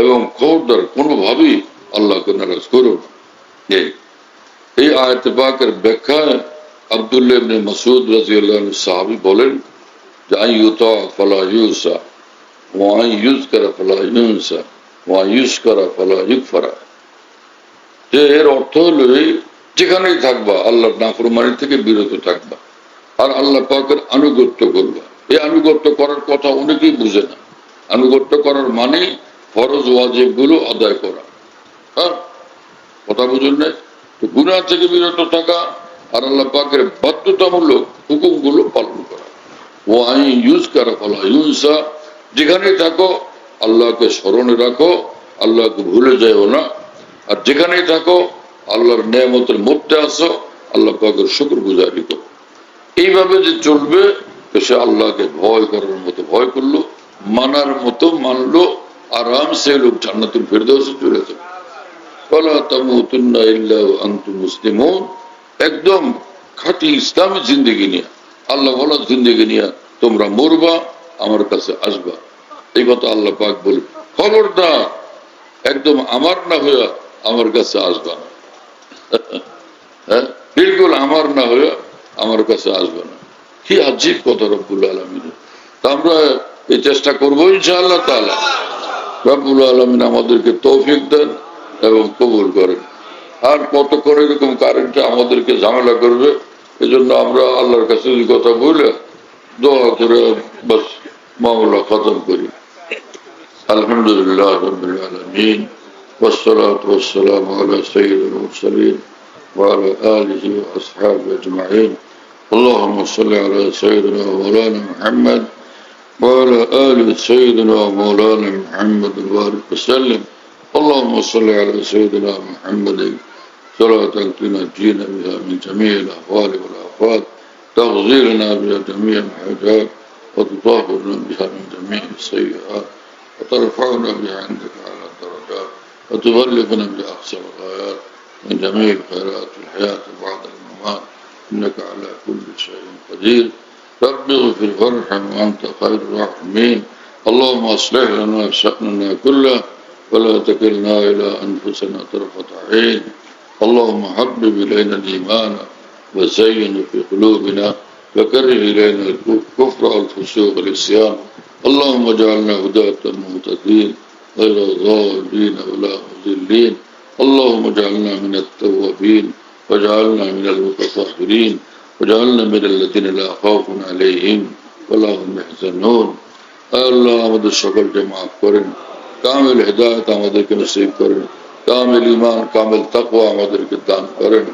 এবং খবরদার কোনোভাবেই আল্লাহকে নারাজ করো না। এই আয়াতে পাকের ব্যাখ্যায় আব্দুল্লাহ ইবনে মাসউদ রাদিয়াল্লাহু আনহু সাহাবী বলেন যে, আইয়ুতা ফালা ইউসা ওয়া আইয়ুযকারা ফালা ইউনসা ওয়া আইয়ুশকারা ফালা ইগফারা। যে এর অর্থ হলো যেখানেই থাকবা আল্লাহর নাফরমানি থেকে বিরত থাকবা, আর আল্লাহ পাকের আনুগত্য করবা। এই আনুগত্য করার কথা অনেকেই বুঝে না। আনুগত্য করার মানে ফরজ ওয়াজিব গুলো আদায় করা। হ্যাঁ, কথা বুঝুন না? তো গুনাহ থেকে বিরত থাকা আর আল্লাহ পাকের বাধ্যতামূলক হুকুম গুলো পালন করা। ও আই ইউজ করা ফলা ইউসা, যেখানে থাকো আল্লাহকে স্মরণে রাখো, আল্লাহকে ভুলে যাও না। আর যেখানেই থাকো আল্লাহর নেয়ামতের মধ্যে আসো, আল্লাহ পাকের শুকরগুজারি করো। এইভাবে যে চলবে, সে আল্লাহকে ভয় করার মতো ভয় করলো, মানার মতো মানলো, আরামসে লোক জান্নাতুল ফেরদাউসে চলে যাবে। ওয়ালা তামুতুন্না ইল্লা ওয়া আনতুম মুসলিমুন, একদম খাঁটি ইসলামী জিন্দেগি নিয়ে, আল্লাহ ওয়ালা জিন্দেগি নিয়ে তোমরা মরবা, আমার কাছে আসবা। এই কথা আল্লাহ পাক বলে, খবরদার একদম আমার না হইয়া আমার কাছে আসবা না। হ্যাঁ, বিলকুল আমার না হইয়া আমার কাছে আসবে না। কি আজীব কথা রব্বুল আলামিন। তা আমরা এই চেষ্টা করবো ইনশাআল্লাহ তাআলা। রব্বুল আলামিন আমাদেরকে তৌফিক দেন এবং কবুল করেন। আর কতক্ষণ এরকম কারেন্টে আমাদেরকে ঝামেলা করবে, এজন্য আমরা আল্লাহর কাছে এই কথা বলে দোয়া করে বাস মামলা খতম করি। আলহামদুলিল্লাহ রাব্বিল আলামিন, والصلاة والسلام على سيد المرسلين وعلى آله وأصحابه أجمعين. اللهم صل على سيدنا ومولانا محمد وعلى آل سيدنا ومولانا محمد وبارك وسلم. اللهم صل على سيدنا محمد صلاة تنجينا بها من جميع الأهوال والآفات، تغفر لنا بها جميع الحاجات، وتطهرنا بها من جميع السيئات، وترفعنا بها عندك على الدرجات، وتبلغنا بأقصى الغايات من جميع الخيرات في الحياة بعد الممات، إنك على كل شيء قدير. رب اغفر وارحم وأنت خير الراحمين. اللهم أصلح لنا شأننا كله ولا تكلنا إلى أنفسنا طرفة عين. اللهم حبب إلينا الإيمان وزينه في قلوبنا وكره إلينا الكفر والفسوق والعصيان. اللهم اجعلنا هداة مهتدين غير ضالين ولا مضلين. اللهم اجعلنا من التوابين واجعلنا من المتطهرين واجعلنا من الذين لا خوف عليهم ولا هم يحزنون. আল্লাহ আমাদের সকলকে মাফ করেন, কামিল হিদায়াত আমাদেরকে নসিব করেন, কামিল ঈমান কামিল তাকওয়া আমাদেরকে দান করেন।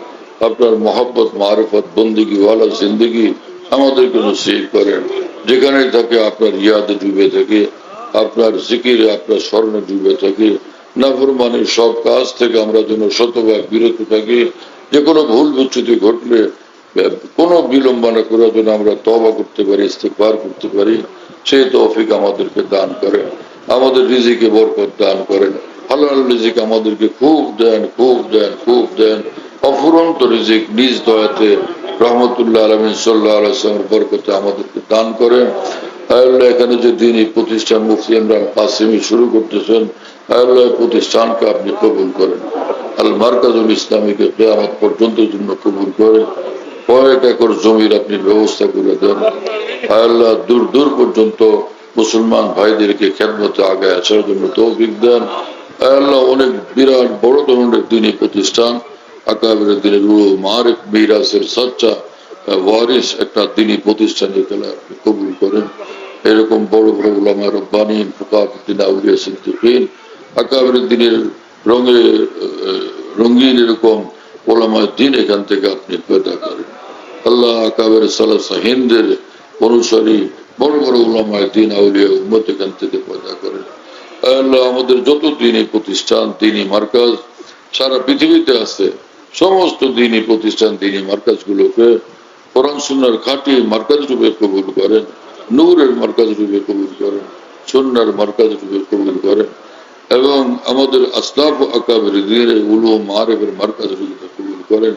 আপনার মহব্বত মারিফত বন্দেগী ওয়ালা জিন্দেগি আমাদেরকে নসিব করেন। যেখানে থাকে আপনার ইয়াদে ডুবে থাকে, আপনার জিকিরে আপনার স্মরণে ডুবে থাকি। নাফরমানির সব কাজ থেকে আমরা যেন শতভাগ বিরত থাকি। যে কোনো ভুল বিচ্যুতি ঘটলে কোনো বিলম্ব না করে যেন আমরা তওবা করতে পারি, ইস্তিগফার করতে পারি, সেই তৌফিক আমাদেরকে দান করেন। আমাদের রিজিকে বরকত দান করেন। হালাল রিজিক আমাদেরকে খুব দেন, খুব দেন, খুব দেন। অফুরন্ত রিজিক নিজ দয়াতে রহমতুল্লাহ আলামিন সাল্লাল্লাহু আলাইহি ওয়াসাল্লামের বরকতে আমাদেরকে দান করেন। আল্লাহ এখানে যে দ্বীনি প্রতিষ্ঠান মুফতি ইমরান কাসেমি শুরু করতেছেন, আল্লাহ প্রতিষ্ঠানকে আপনি কবুল করেন। আল মারকাজুল ইসলামীকে কিয়ামত পর্যন্ত জন্য কবুল করেন। কয়েক একর জমির আপনি ব্যবস্থা করে দেন। আল্লাহ দূর দূর পর্যন্ত মুসলমান ভাইদেরকে খেদমতে আগে আসার জন্য তৌফিক দেন। আল্লাহ অনেক বিরাট বড় ধরনের দ্বীনি প্রতিষ্ঠান, আকাবের দিনের মারিফ মিরাসের সচ্চা ওয়ারিস একটা দ্বীনি প্রতিষ্ঠান এখানে আপনি কবুল করেন। এরকম বড় বড় উলামা রব্বানী ফুকাহাউদ্দিন আউলিয়া সিদ্দিকিন আকাবের দিনের রঙিন এরকম ওলামায়ে দ্বীন এখান থেকে আপনি পয়দা করেন। আল্লাহ আকাবের সালাসা হিন্দের অনুসারী বড় বড় উলামায়ে দ্বীন আউলিয়া উম্মত এখান থেকে পয়দা করেন। আল্লাহ আমাদের যত দ্বীনি প্রতিষ্ঠান দ্বীনি মার্কাজ সারা পৃথিবীতে আছে, সমস্ত দ্বীনি প্রতিষ্ঠান দ্বীনি মার্কাজ গুলোকে কোরআন সুন্নাহর খাঁটি মার্কাজ রূপে কবুল করেন, নূরের মার্কাজ রূপে কবুল করেন, সুন্নাহর মার্কাজ রূপে কবুল করেন এবং আমাদের আসলাফ আকাবের দ্বীনের উলুম মারিফের মার্কাজ রূপে কবুল করেন।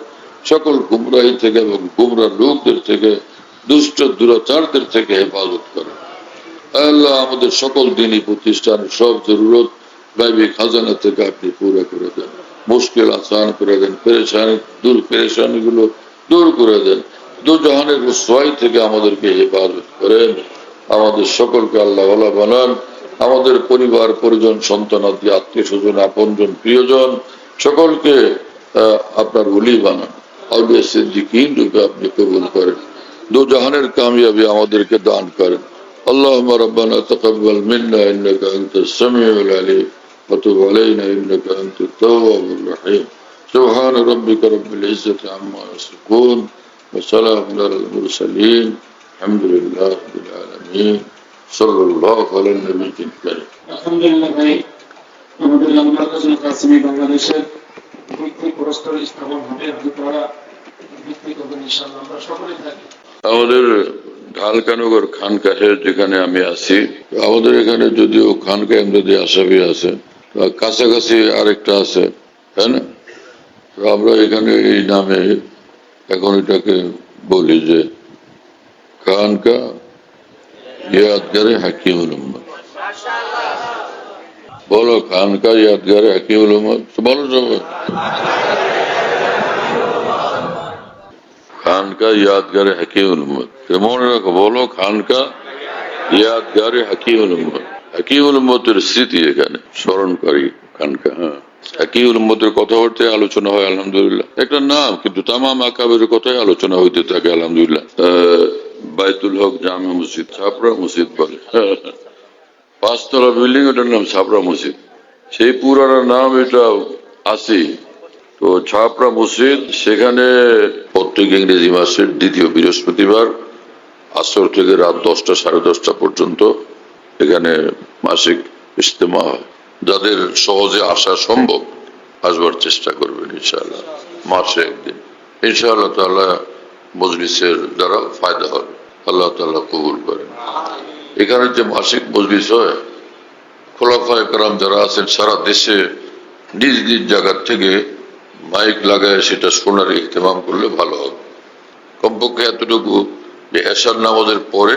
সকল গুমরাহি থেকে এবং গুমরাহ লোকদের থেকে, দুষ্ট দুরাচারদের থেকে হেফাজত করেন। আল্লাহ আমাদের সকল দ্বীনি প্রতিষ্ঠানের সব জরুরত গায়বী খাজানা থেকে আপনি পুরো করে দেন, মুশকিল আসান করে দেন, পেরেশানি গুলো দূর করে দেন। দু জাহানের রুসওয়াই থেকে আমাদেরকে হেফাজত করেন। আমাদের সকলকে আল্লাহ ওয়ালা বানান। আমাদের পরিবার পরিজন সন্তানাদি আত্মীয় স্বজন আপনজন প্রিয়জন সকলকে আপনার ওলি বানান। আউলিয়া সিদ্দিকিন রূপে আপনি কবুল করেন। दो जहानेर कामयाबी আমাদেরকে দান করেন اللهم ربنا تقبل منا انك انت السميع العليم وتب علينا انك انت التواب الرحيم سبحان ربك رب العزة عما يصفون وسلام على المرسلين الحمد لله رب العالمين صلى الله على النبي الكريم আলহামদুলিল্লাহ ভাই, আমাদের মার্কাজুল কাসিমি বাংলাদেশের ভিত্তি পুরস্কার স্থাপন হবে, আপনারা ভিত্তি করবেন ইনশাআল্লাহ, আমরা সকলেই থাকি। আমাদের ঢালকানগর খানকাহে যেখানে আমি আছি, আমাদের এখানে যদিও খানকা এমদাদি আসামি আছে, কাছাকাছি আরেকটা আছে, তাই না? তো আমরা এখানে এই নামে এখন এটাকে বলি যে খানকা ইয়াদগারে হাকিমুল উম্মত। বলো খানকা ইয়াদগারে হাকিমুল উম্মত, বলো সবাই খানকা ইয়াদগারে হাকিমুল উম্মত। মনে রাখো, বলো খানকা ইয়াদগারে হাকিমুল উম্মত। হাকিমুল উম্মতের স্মৃতি এখানে স্মরণকারী খানকা। হ্যাঁ, হাকিমুল উম্মতের কথাবার্তা আলোচনা হয় আলহামদুলিল্লাহ, একটা নাম, কিন্তু তামাম আকাবের কথাই আলোচনা হইতে থাকে আলহামদুলিল্লাহ। বাইতুল হক জামে মসজিদ, ছাপড়া মসজিদ বলে, 5 তলা বিল্ডিং, ওটার নাম ছাপড়া মসজিদ। সেই পুরানো নাম এটা আছে। তো ছাপড়া মসজিদ, সেখানে প্রত্যেক ইংরেজি মাসের দ্বিতীয় বৃহস্পতিবার আসর থেকে রাত 10টা সাড়ে 10টা পর্যন্ত এখানে মাসিক ইজতেমা হয়। যাদের সহজে আসা সম্ভব আসবার চেষ্টা করবেন ইনশাআল্লাহ, মাসে একদিন ইনশাআল্লাহ তাআলা মজলিসের দ্বারা ফায়দা হবে, আল্লাহ তাআলা কবুল করেন। এখানে যে মাসিক মজলিস হয়, খোলাফায়ে কেরাম যারা আছেন সারা দেশে নিজ নিজ জায়গা থেকে মাইক লাগায় সেটা শোনার ইহতেমাম করলে ভালো হবে। কমপক্ষে এতটুকু যে এশার নামাজের পরে,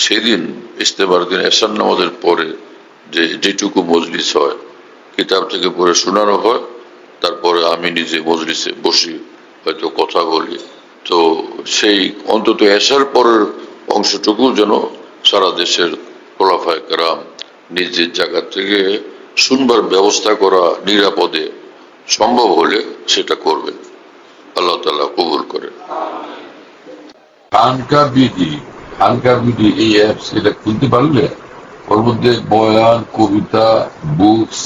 সেদিন ইজতেমার দিন এশার নামাজের পরে যেটুকু মজলিস হয়, কিতাব থেকে পড়ে শোনানো হয়, তারপরে আমি নিজে মজলিসে বসি, হয়তো কথা বলি। তো সেই অন্তত এশার পরের অংশটুকু যেন সারা দেশের খোলাফায়ে কেরাম নিজ নিজ জায়গা থেকে শুনবার ব্যবস্থা করা নিরাপদে সম্ভব হলে সেটা করবেন, আল্লাহ তাআলা কবুল করেন। খানকা বিডি এই অ্যাপস, এটা খুলতে পারলে ওর মধ্যে বয়ান, কবিতা, বুকস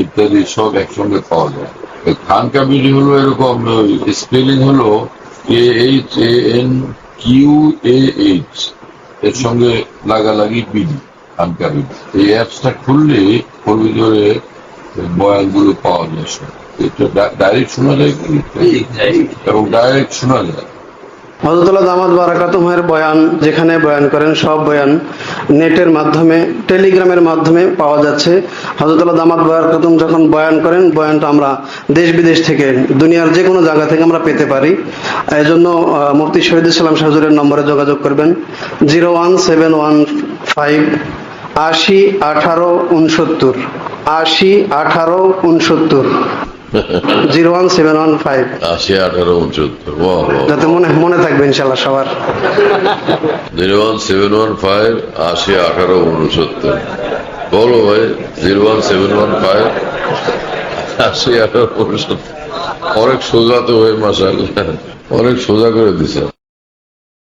ইত্যাদি সব একসঙ্গে পাওয়া যায়। খানকা বিডি হলো এরকম, স্পেলিং হলো KHANQAH, এর সঙ্গে লাগালাগি বিডি, খানকা বিডি। এই অ্যাপসটা খুললে ওর ভিতরে বয়ানগুলো পাওয়া যায়, এটা ডাইরেক্ট শোনা যায় এবং ডাইরেক্ট শোনা যায়। হযরতুল্লাহ দামাত বারাকাতুহুর বয়ান, যেখানে বয়ান করেন, সব বয়ান নেটের মাধ্যমে, টেলিগ্রামের মাধ্যমে পাওয়া যাচ্ছে। হযরতুল্লাহ দামাত বারাকাতুহু যখন বয়ান করেন, বয়ানটা আমরা দেশ বিদেশ থেকে, দুনিয়ার যে কোনো জায়গা থেকে আমরা পেতে পারি। এই জন্য মুফতি শহীদুল ইসলাম হুজুরের নম্বরে যোগাযোগ করবেন, 01715 80 18 69, 80 18 69, 01715 80 18 69। যাতে মনে থাকবে ইনশাআল্লাহ সবার। 01715 80 18 69। বলো ভাই, 01715 80 18 69। অনেক সোজা তো ভাই, মাশাআল্লাহ, অনেক সোজা করে দিছে।